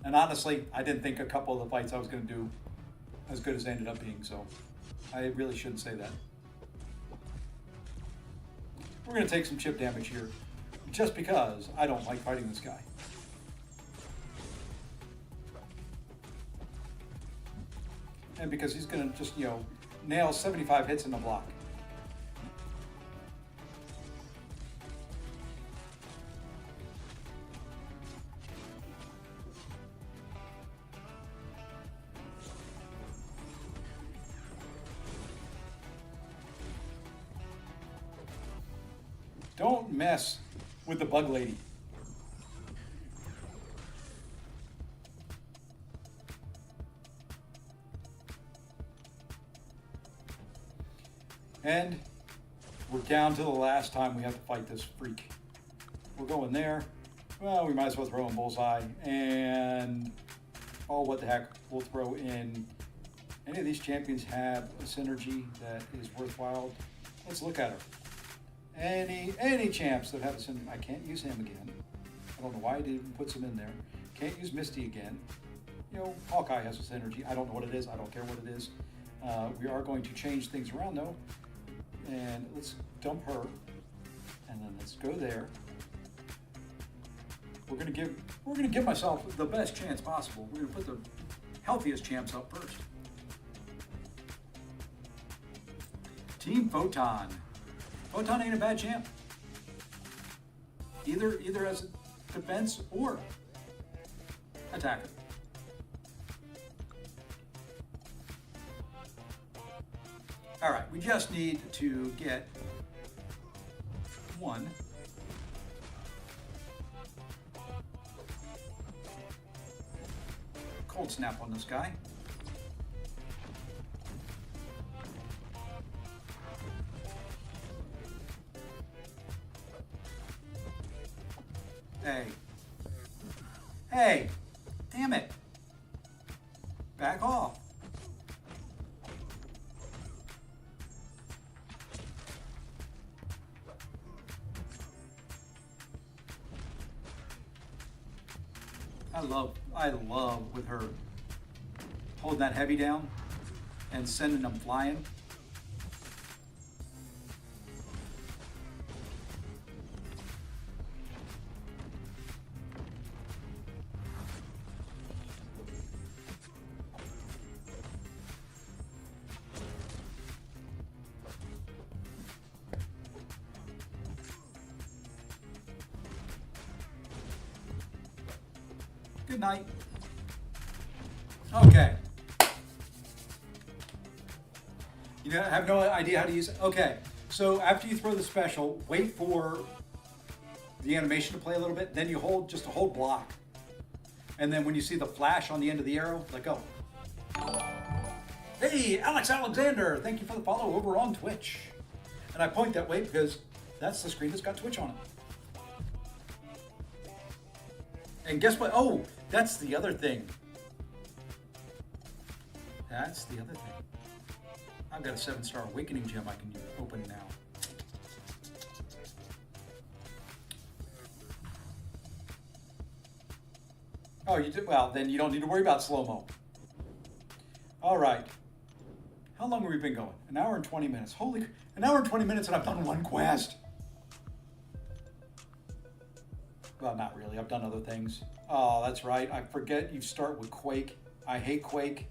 And honestly, I didn't think a couple of the fights I was going to do as good as they ended up being, so I really shouldn't say that. We're going to take some chip damage here, just because I don't like fighting this guy. And because he's going to just, nail 75 hits in the block. Don't mess with the bug lady. And we're down to the last time we have to fight this freak. We're going there. Well, we might as well throw in Bullseye. And, oh, what the heck. We'll throw in... Any of these champions have a synergy that is worthwhile? Let's look at her. Any champs that have a synergy. I can't use him again. I don't know why he even puts him in there. Can't use Misty again. You know, Hawkeye has a synergy. I don't know what it is. I don't care what it is. We are going to change things around though. And let's dump her. And then let's go there. We're gonna give myself the best chance possible. We're gonna put the healthiest champs up first. Team Photon. Photon ain't a bad champ. Either as a defense or attacker. All right, we just need to get one. Cold snap on this guy. Hey. Hey. Damn it. Back off. I love with her holding that heavy down and sending them flying. Good night. Okay. You know, I have no idea how to use it. Okay, so after you throw the special, wait for the animation to play a little bit, then you hold just a hold block. And then when you see the flash on the end of the arrow, let go. Hey, Alex Alexander, thank you for the follow over on Twitch. And I point that way because that's the screen that's got Twitch on it. And guess what? Oh, that's the other thing. That's the other thing. I've got a 7-star awakening gem I can open now. Oh, you did? Well, then you don't need to worry about slow-mo. All right. How long have we been going? An hour and 20 minutes. Holy, an hour and 20 minutes and I've done one quest. Well, not really. I've done other things. Oh, that's right. I forget you start with Quake. I hate Quake.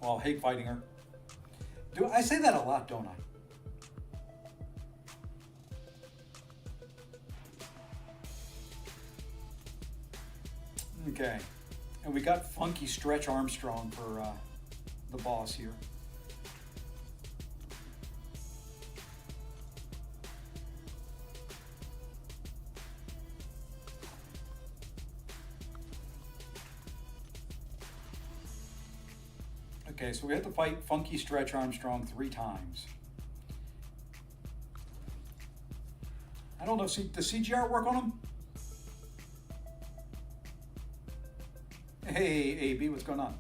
Well, I hate fighting her. I say that a lot, don't I? Okay. And we got Funky Stretch Armstrong for the boss here. Okay, so we have to fight Funky Stretch Armstrong 3 times. I don't know, does CGR work on him? Hey, AB, what's going on?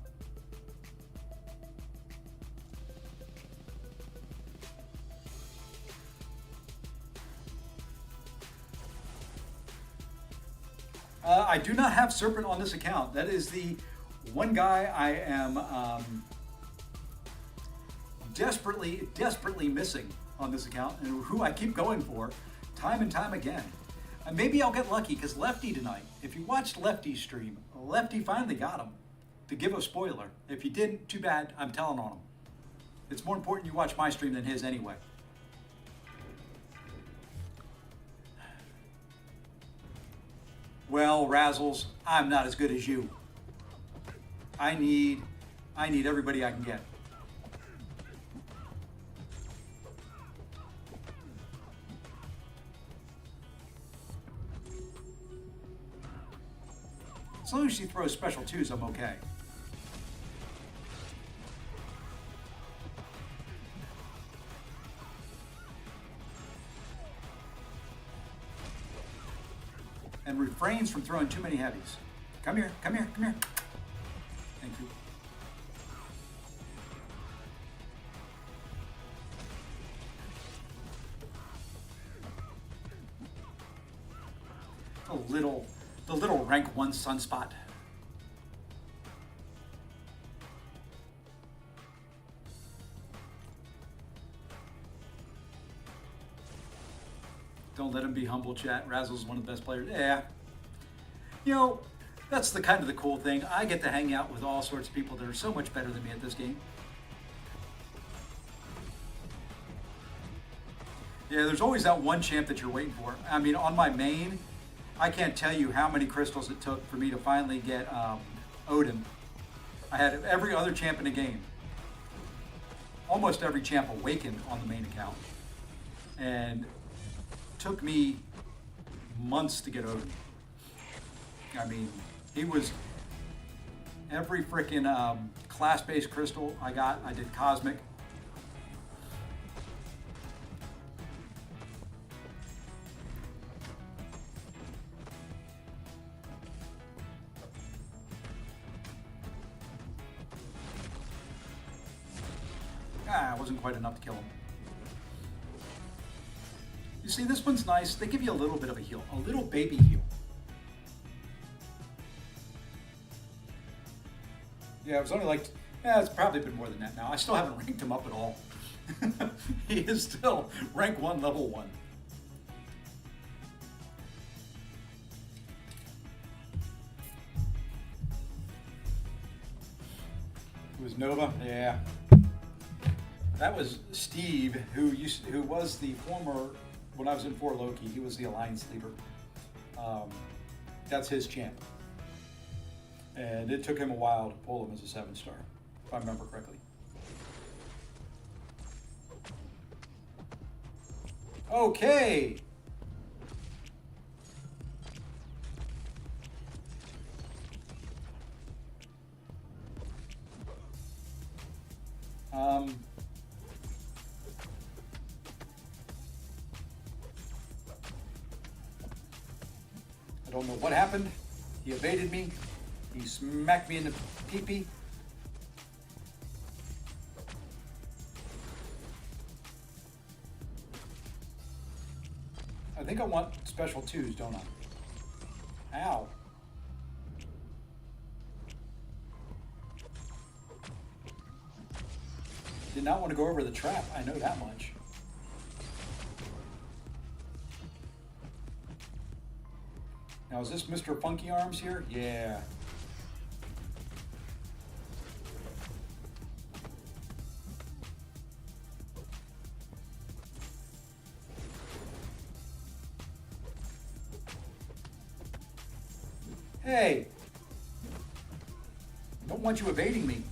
I do not have Serpent on this account. That is the one guy I am desperately missing on this account, and who I keep going for time and time again. And maybe I'll get lucky, because Lefty tonight, if you watched Lefty's stream, Lefty finally got him, to give a spoiler. If you didn't, too bad, I'm telling on him. It's more important you watch my stream than his anyway. Well, Razzles, I'm not as good as you. I need everybody I can get. As long as she throws special 2s, I'm okay. and refrains from throwing too many heavies. Come here, come here, come here. Thank you. The little rank 1 sunspot. Don't let him be humble, chat. Razzle's one of the best players. Yeah. You know, that's the kind of the cool thing. I get to hang out with all sorts of people that are so much better than me at this game. Yeah, there's always that one champ that you're waiting for. I mean, on my main, I can't tell you how many crystals it took for me to finally get Odin. I had every other champ in the game. Almost every champ awakened on the main account. And took me months to get Odin. I mean, he was every freaking class-based crystal I got. I did Cosmic. It wasn't quite enough to kill him. You see, this one's nice. They give you a little bit of a heal, a little baby heal. Yeah, it was only like, it's probably been more than that now. I still haven't ranked him up at all. He is still rank 1, level 1. It was Nova? Yeah. That was Steve, who was the former, when I was in 4 Loki, he was the Alliance leader. That's his champ. And it took him a while to pull him as a 7-star, if I remember correctly. Okay. I don't know what happened. He evaded me. He smacked me in the pee-pee. I think I want special 2s, don't I? Ow. Did not want to go over the trap, I know that much. Now, is this Mr. Funky Arms here? Yeah. Hey! I don't want you evading me.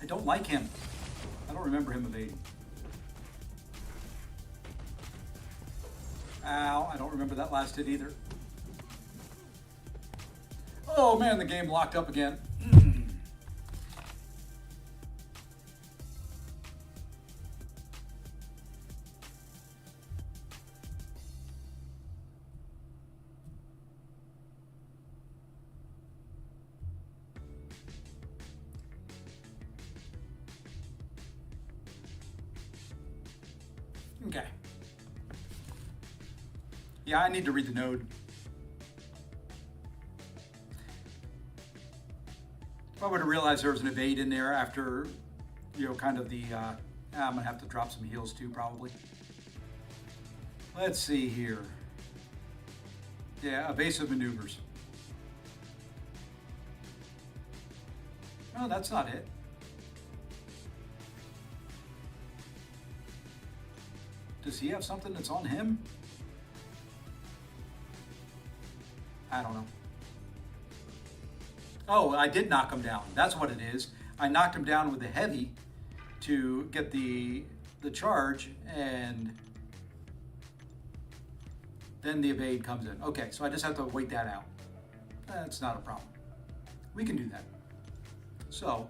I don't like him. I don't remember him evading. Ow, I don't remember that last hit either. Oh man, the game locked up again. Okay. Yeah, I need to read the node. If I would have realized there was an evade in there after, kind of the, I'm gonna have to drop some heals too, probably. Let's see here. Yeah, evasive maneuvers. Oh, that's not it. Does he have something that's on him? I don't know. Oh, I did knock him down. That's what it is. I knocked him down with the heavy to get the charge, and then the evade comes in. Okay, so I just have to wait that out. That's not a problem. We can do that. So,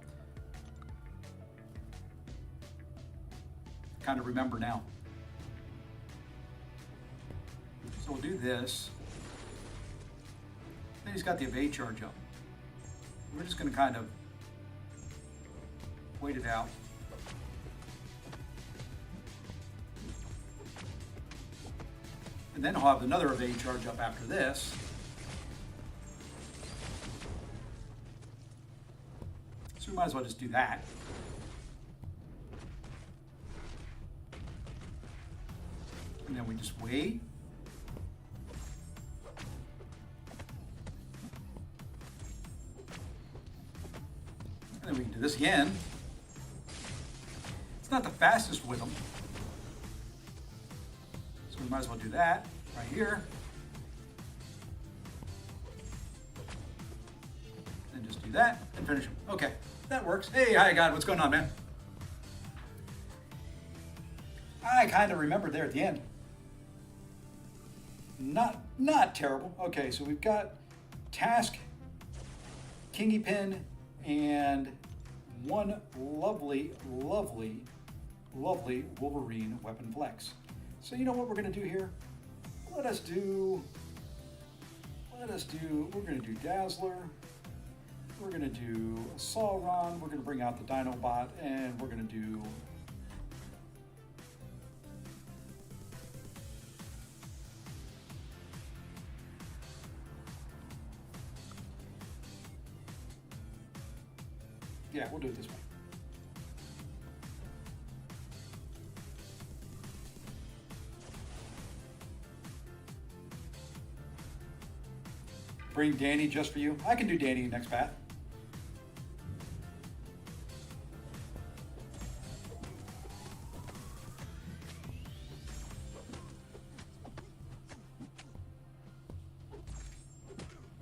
kind of remember now. So we'll do this. Then he's got the evade charge up. We're just going to kind of wait it out. And then I'll have another evade charge up after this. So we might as well just do that. And then we just wait. And then we can do this again. It's not the fastest with them. So we might as well do that right here. And just do that and finish them. Okay, that works. Hey, hi God, what's going on, man? I kind of remembered there at the end. Not terrible. Okay, so we've got Task, Kingy Pin, and one lovely Wolverine weapon flex. So you know what we're gonna do here? We're gonna do Dazzler, we're gonna do a Sauron, we're gonna bring out the Dinobot, and we're gonna do yeah, we'll do it this way. Bring Danny just for you. I can do Danny next path.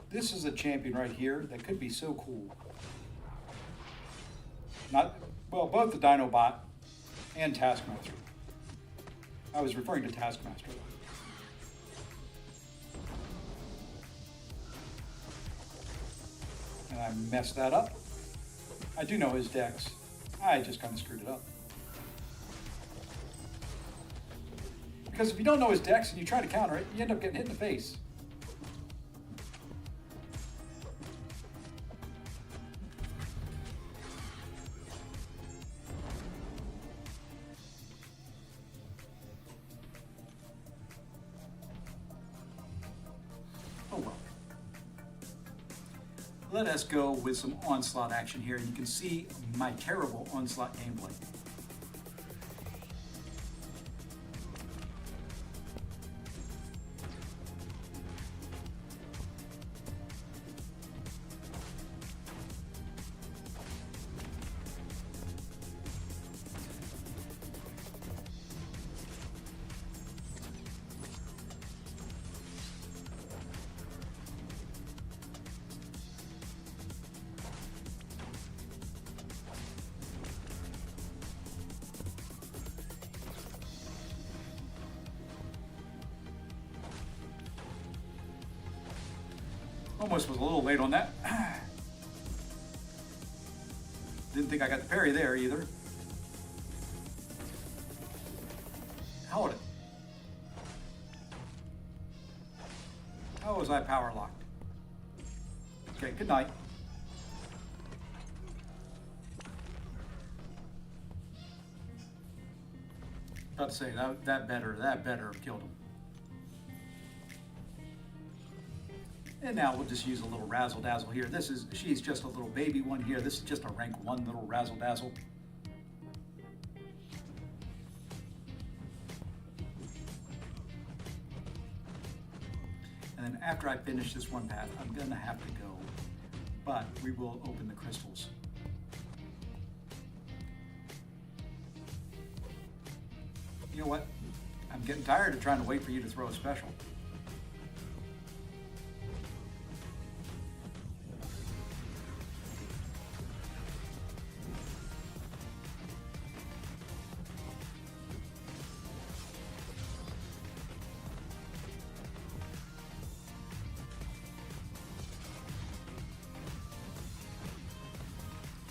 This is a champion right here that could be so cool. Well, both the Dinobot and Taskmaster. I was referring to Taskmaster. And I messed that up. I do know his decks. I just kind of screwed it up. Because if you don't know his decks and you try to counter it, you end up getting hit in the face. Let us go with some Onslaught action here. You can see my terrible Onslaught gameplay. Almost was a little late on that. Didn't think I got the parry there either. Held it. How was I power locked? Okay, good night. About to say that better have killed him. And now we'll just use a little razzle dazzle here. She's just a little baby one here. This is just a rank 1 little razzle dazzle. And then after I finish this one path, I'm gonna have to go, but we will open the crystals. You know what? I'm getting tired of trying to wait for you to throw a special.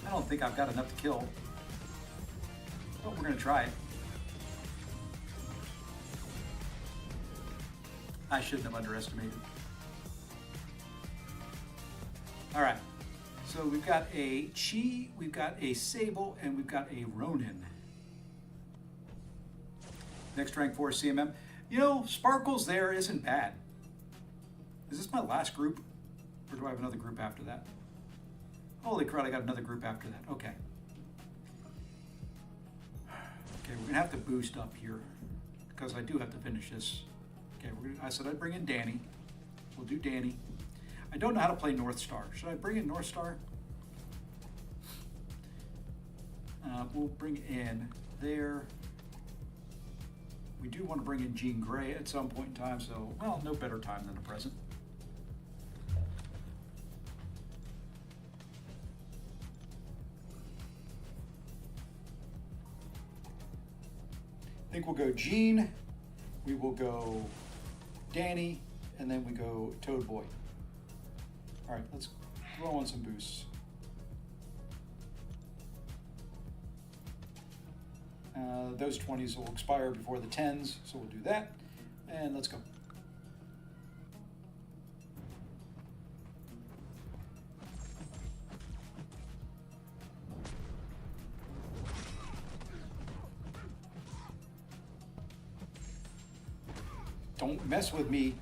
I don't think I've got enough to kill, but we're going to try it. I shouldn't have underestimated. All right. So we've got a Chi, we've got a Sable, and we've got a Ronin. Next rank 4 CMM. You know, Sparkles there isn't bad. Is this my last group? Or do I have another group after that? Holy crud, I got another group after that. Okay. Okay, we're gonna have to boost up here because I do have to finish this. Okay, I said I'd bring in Danny. We'll do Danny. I don't know how to play North Star. Should I bring in North Star? We'll bring in there. We do want to bring in Jean Grey at some point in time, so, well, no better time than the present. I think we'll go Jean, we will go Danny, and then we go Toad Boy. All right, let's throw on some boosts. Those 20s will expire before the 10s, so we'll do that. And let's go. Don't mess with me.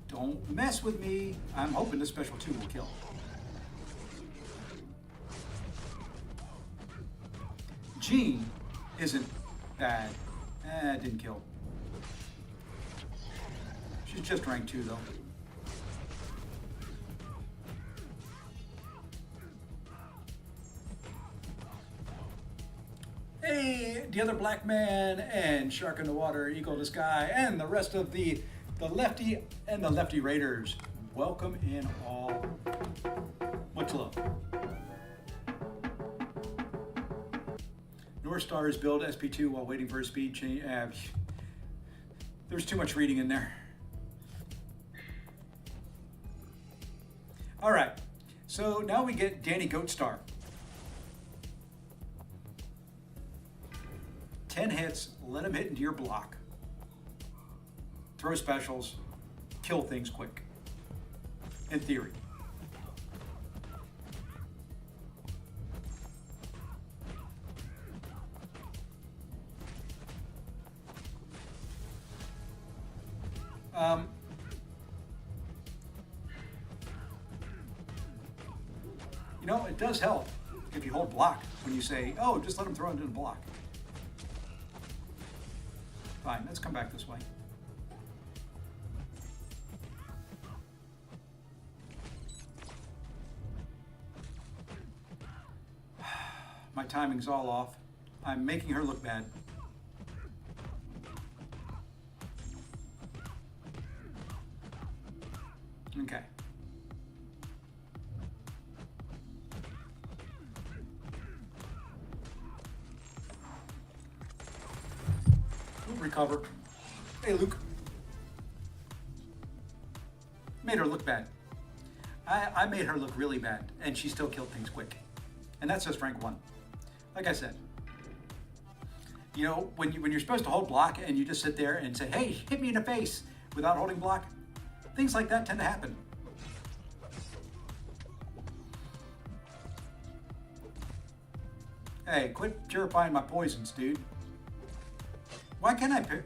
Don't mess with me. I'm hoping this special 2 will kill. Jean isn't bad. It didn't kill. She's just rank 2 though. Hey, the other black man and Shark in the Water, Eagle in the Sky, and the rest of the Lefty and the Lefty Raiders. Welcome in all. Much love. North Star is billed SP2 while waiting for a speed change. There's too much reading in there. All right, so now we get Danny Goatstar. 10 hits, let him hit into your block. Throw specials, kill things quick. In theory. You know, it does help if you hold block when you say, oh, just let him throw it into the block. Fine, let's come back this way. My timing's all off. I'm making her look bad. Okay. We'll recover. Hey, Luke. Made her look bad. I made her look really bad, and she still killed things quick. And that's just rank 1. Like I said, you know, when you're supposed to hold block and you just sit there and say, hey, hit me in the face without holding block, things like that tend to happen. Hey, quit purifying my poisons, dude. Why can't I pick?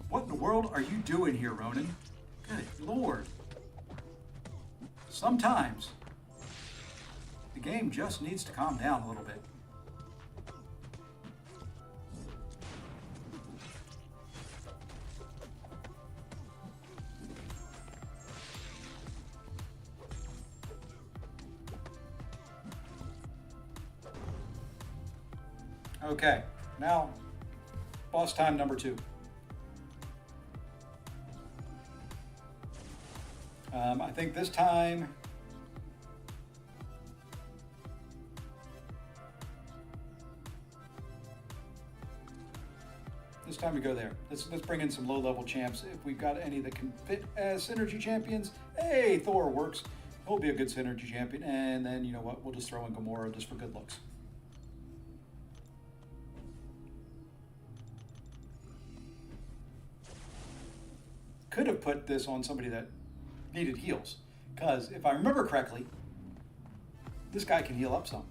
What in the world are you doing here, Ronin? Good Lord. Sometimes the game just needs to calm down a little bit. Okay, now boss time number 2. I think this time It's time to go there. Let's bring in some low-level champs. If we've got any that can fit as synergy champions, hey, Thor works. He'll be a good synergy champion. And then, you know what, we'll just throw in Gamora just for good looks. Could have put this on somebody that needed heals. Because if I remember correctly, this guy can heal up some.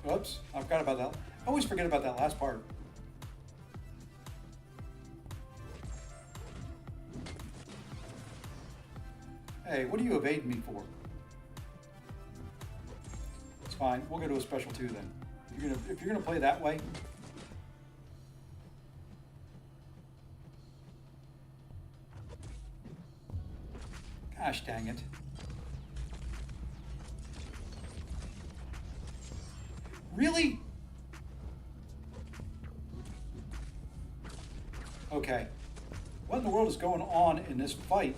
Whoops, I forgot about that. I always forget about that last part. Hey, what are you evading me for? It's fine. We'll go to a special 2 then. If you're gonna play that way. Gosh dang it. Really? Okay. What in the world is going on in this fight?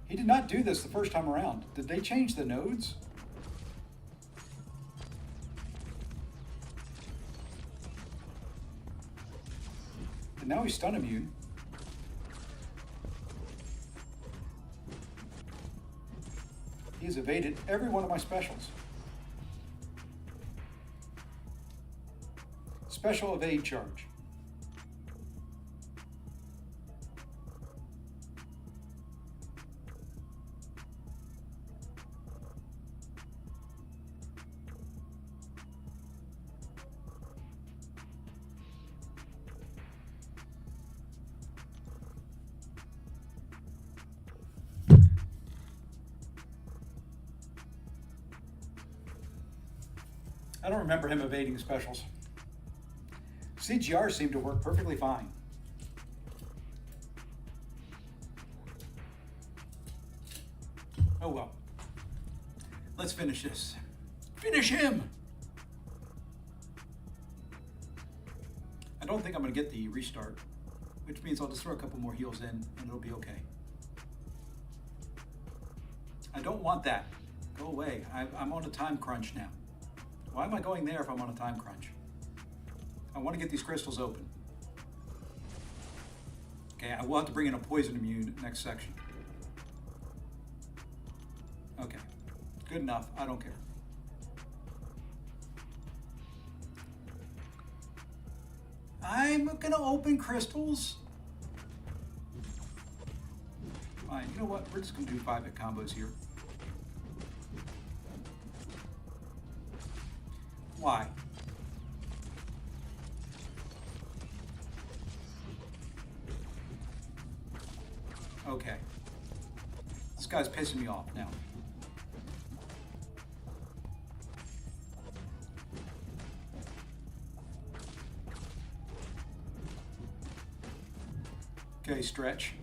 He did not do this the first time around. Did they change the nodes? And now he's stun immune. He has evaded every one of my specials. Special evade charge. I don't remember him evading specials. CGR seemed to work perfectly fine. Oh well. Let's finish this. Finish him! I don't think I'm going to get the restart, which means I'll just throw a couple more heals in and it'll be okay. I don't want that. Go away. I'm on a time crunch now. Why am I going there if I'm on a time crunch? I want to get these crystals open. Okay, I will have to bring in a poison immune next section. Okay, good enough. I don't care. I'm gonna open crystals. Fine, you know what? We're just gonna do 5-hit combos here. Why? Okay. This guy's pissing me off now. Okay, stretch.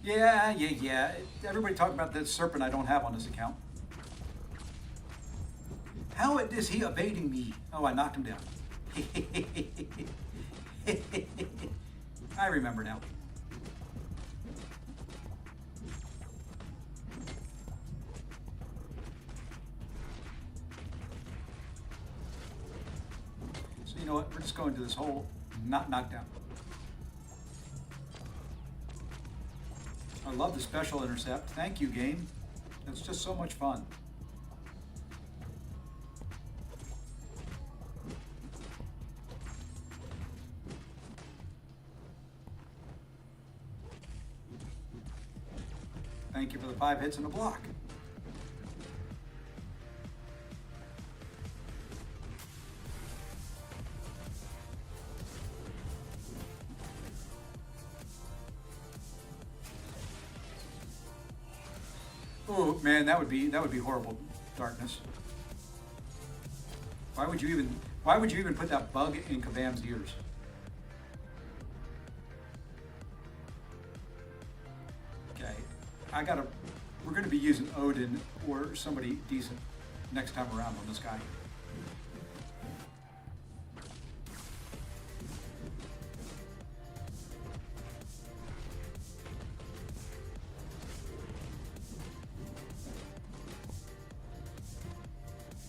Yeah. Everybody talking about the serpent I don't have on this account. How is he evading me? Oh, I knocked him down. I remember now. So you know what? We're just going to this whole knockdown. I love the special intercept. Thank you, game. It's just so much fun. Thank you for the 5 hits and a block. Oh man, that would be horrible, darkness. Why would you even put that bug in Kabam's ears? Okay, we're gonna be using Odin or somebody decent next time around on this guy.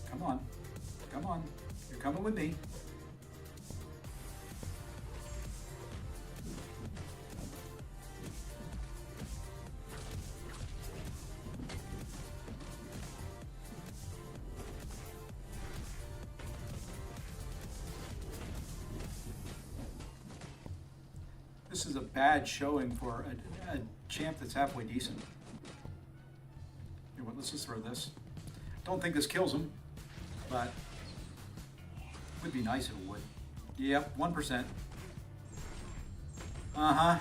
Come on. Come on. You're coming with me. This is a bad showing for a champ that's halfway decent. You know what, let's just throw this. Don't think this kills him, but would be nice if it would. Yep, 1%. Uh-huh.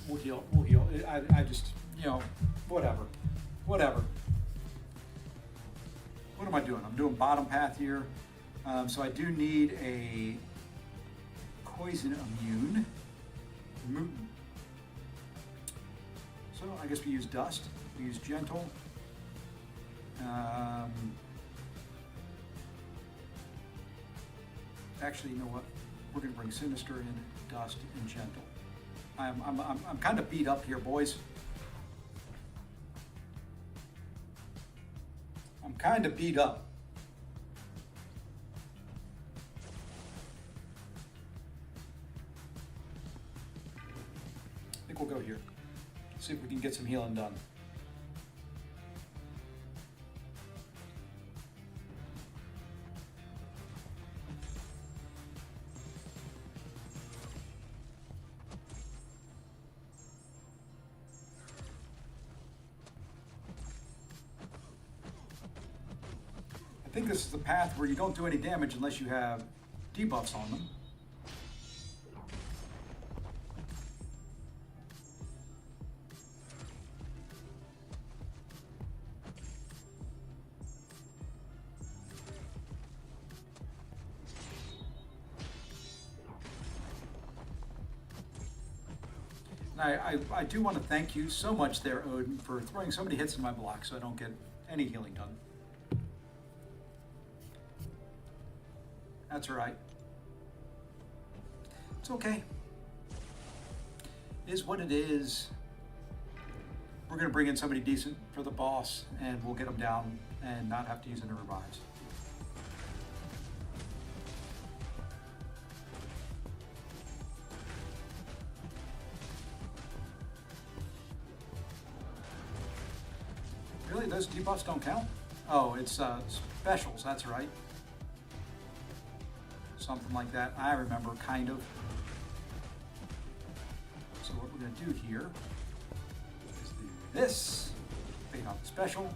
We'll heal, we'll heal. I just, you know, whatever. Whatever. What am I doing? I'm doing bottom path here. So I do need a poison immune. So I guess we use dust. We use gentle. Actually, you know what? We're gonna bring sinister in, dust, and gentle. I'm kind of beat up here, boys. I'm kind of beat up. I think we'll go here. See if we can get some healing done. I think this is the path where you don't do any damage unless you have debuffs on them. And I do want to thank you so much there, Odin, for throwing so many hits in my block so I don't get any healing done. That's all right. It's okay. It is what it is. We're going to bring in somebody decent for the boss, and we'll get them down and not have to use any revives. Really? Those debuffs don't count? Oh, it's specials. That's right. Something like that. I remember, kind of. So what we're going to do here is do this. Fade out the special.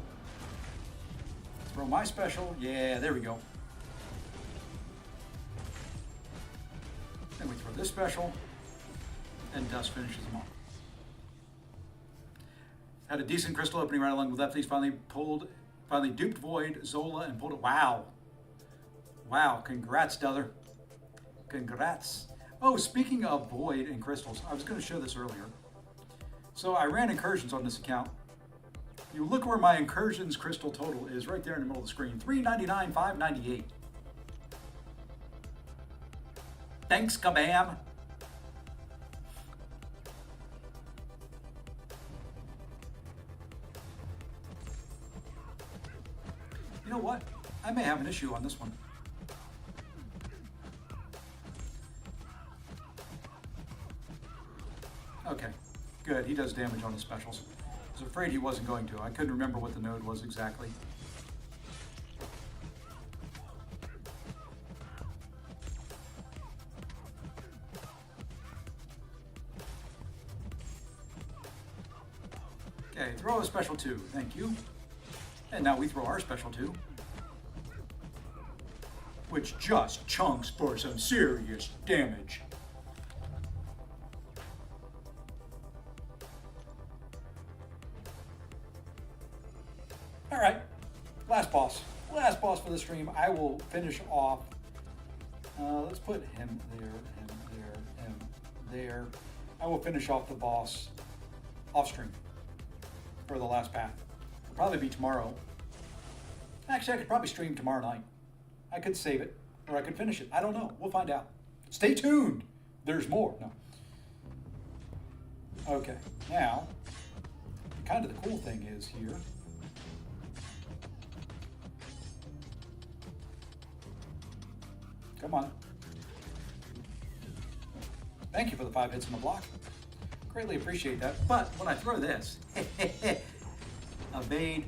Throw my special. Yeah, there we go. Then we throw this special, and dust finishes them off. Had a decent crystal opening right along with lefties. Finally duped Void, Zola, and pulled it. Wow. Wow, congrats, Dother. Congrats. Oh, speaking of Void and crystals, I was going to show this earlier. So I ran incursions on this account. You look where my incursions crystal total is, right there in the middle of the screen. 399, 598. Thanks, Kabam. You know what? I may have an issue on this one. Okay, good. He does damage on his specials. I was afraid he wasn't going to. I couldn't remember what the node was exactly. Okay, throw a special 2. Thank you. And now we throw our special 2. Which just chunks for some serious damage. All right, last boss for the stream. I will finish off. Let's put him there, him there. I will finish off the boss off stream for the last path. It'll probably be tomorrow. Actually, I could probably stream tomorrow night. I could save it, or I could finish it. I don't know. We'll find out. Stay tuned. There's more. No. Okay. Now, kind of the cool thing is here. Come on. Thank you for the 5 hits on the block. Greatly appreciate that. But when I throw this, evade,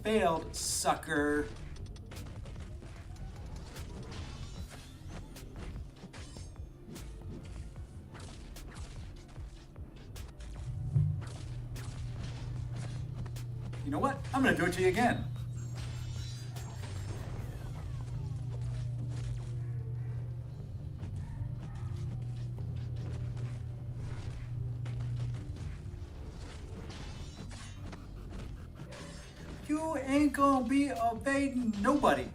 failed, sucker. You know what? I'm going to do it to you again. You ain't gonna be evading nobody.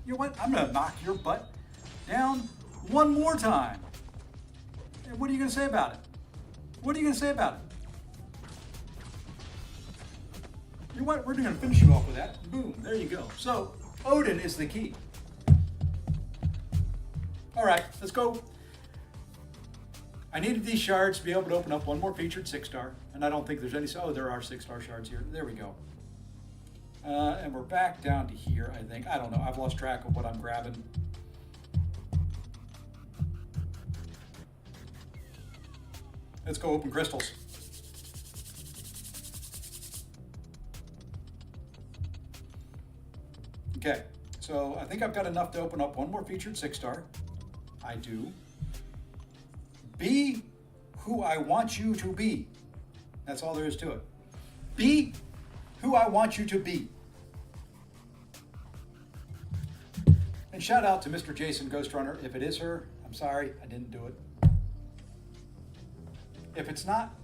You know what? I'm gonna knock your butt down one more time. And what are you gonna say about it? What are you gonna say about it? You know what? We're gonna finish you off with that. Boom, there you go. So, Odin is the key. All right, let's go. I needed these shards to be able to open up one more featured 6-star, and I don't think there's any. Oh, there are 6-star shards here. There we go. And we're back down to here, I think. I don't know. I've lost track of what I'm grabbing. Let's go open crystals. Okay, so I think I've got enough to open up one more featured 6-star. I do. Be who I want you to be. That's all there is to it. Be who I want you to be. And shout out to Mr. Jason Ghost Runner. If it is her, I'm sorry, I didn't do it. If it's not,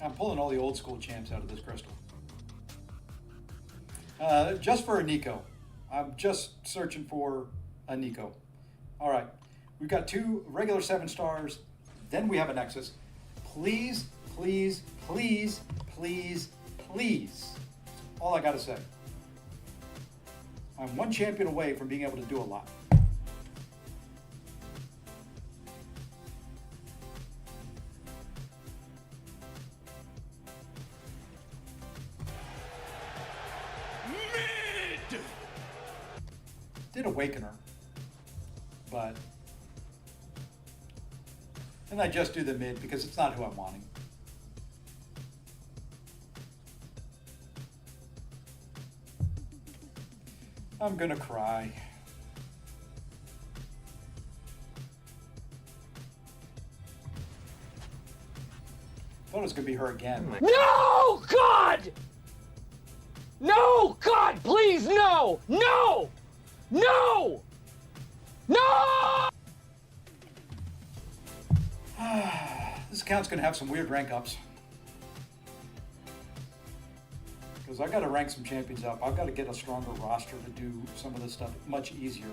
I'm pulling all the old school champs out of this crystal. Just for a Nico. I'm just searching for a Nico. All right, we've got 2 regular 7-stars. Then we have a Nexus. Please, please, please, please, please. That's all I gotta say. I'm 1 champion away from being able to do a lot. Did awaken her, but and I just do the mid because it's not who I'm wanting. I'm gonna cry. Thought it was gonna be her again. No, God! No, God, please, no! No! No! No! This account's gonna have some weird rank ups. Because I gotta rank some champions up. I've gotta get a stronger roster to do some of this stuff much easier.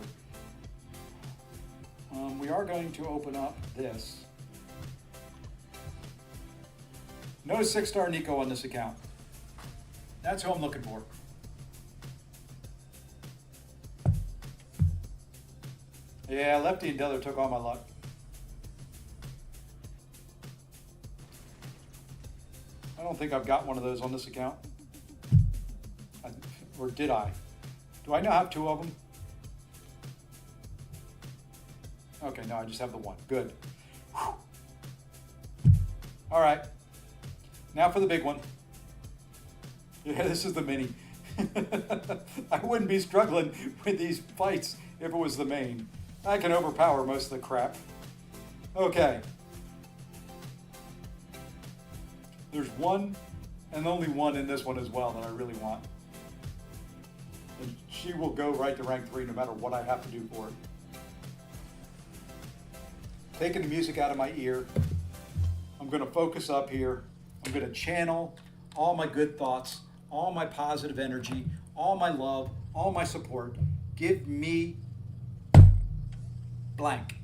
We are going to open up this. No 6-star Nico on this account. That's who I'm looking for. Yeah, Lefty and Dether took all my luck. I don't think I've got one of those on this account. Or did I? Do I now have 2 of them? Okay, no, I just have the 1. Good. Whew. All right. Now for the big one. Yeah, this is the mini. I wouldn't be struggling with these fights if it was the main. I can overpower most of the crap. Okay. There's one and only one in this one as well that I really want. And she will go right to rank 3 no matter what I have to do for it. Taking the music out of my ear. I'm going to focus up here. I'm going to channel all my good thoughts, all my positive energy, all my love, all my support. Give me blank.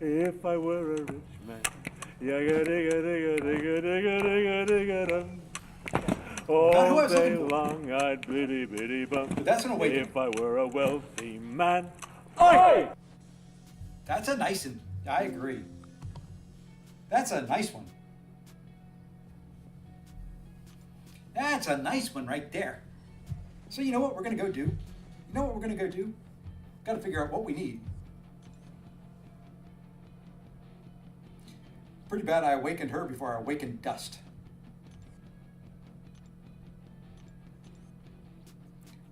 If I were a rich man, all day long I'd biddy biddy bum. But that's an awakening. If I were a wealthy man, Oi! That's a nice one. I agree. That's a nice one. That's a nice one right there. So you know what we're going to go do? You know what we're going to go do? Got to figure out what we need. Pretty bad I awakened her before I awakened Dust.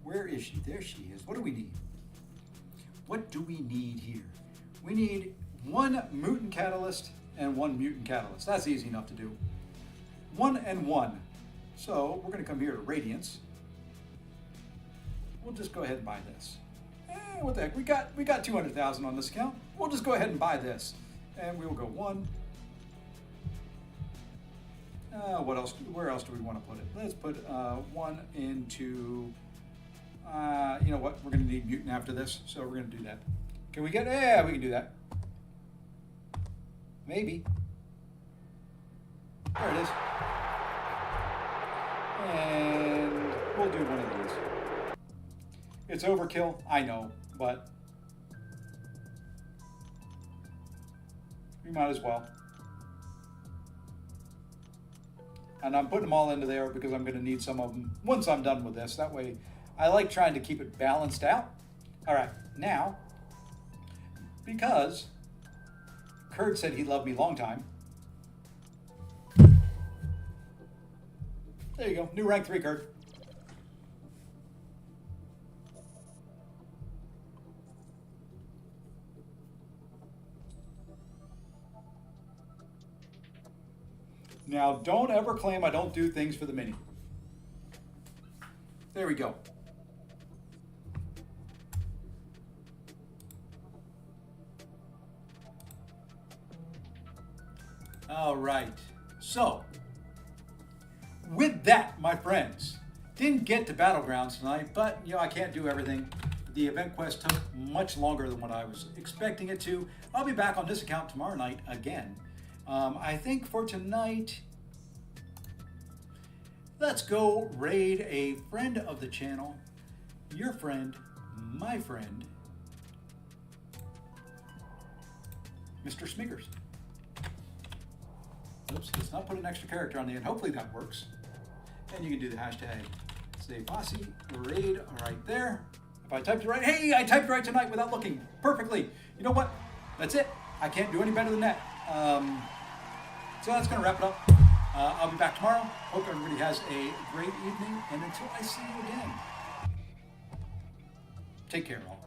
Where is she? There she is. What do we need? What do we need here? We need 1 mutant catalyst and 1 mutant catalyst. That's easy enough to do. 1 and 1. So we're going to come here to Radiance. We'll just go ahead and buy this. What the heck? We got 200,000 on this account. We'll just go ahead and buy this, and we will go 1. What else? Where else do we want to put it? Let's put 1 into. You know what? We're going to need mutant after this, so we're going to do that. Can we get? Yeah, we can do that. Maybe. There it is. And we'll do one of these. It's overkill, I know, but we might as well. And I'm putting them all into there because I'm going to need some of them once I'm done with this. That way, I like trying to keep it balanced out. All right, now, because Kurt said he loved me long time. There you go, new rank 3, Kurt. Now, don't ever claim I don't do things for the mini. There we go. All right. So, with that, my friends, didn't get to Battlegrounds tonight, but I can't do everything. The event quest took much longer than what I was expecting it to. I'll be back on this account tomorrow night again. I think for tonight, let's go raid a friend of the channel, your friend, my friend, Mr. Smiggers. Oops, let's not put an extra character on the end. Hopefully that works. And you can do the hashtag say Posse raid right there. If I typed it right, hey, I typed it right tonight without looking perfectly. You know what? That's it. I can't do any better than that. So that's going to wrap it up. I'll be back tomorrow. Hope everybody has a great evening. And until I see you again, take care, all.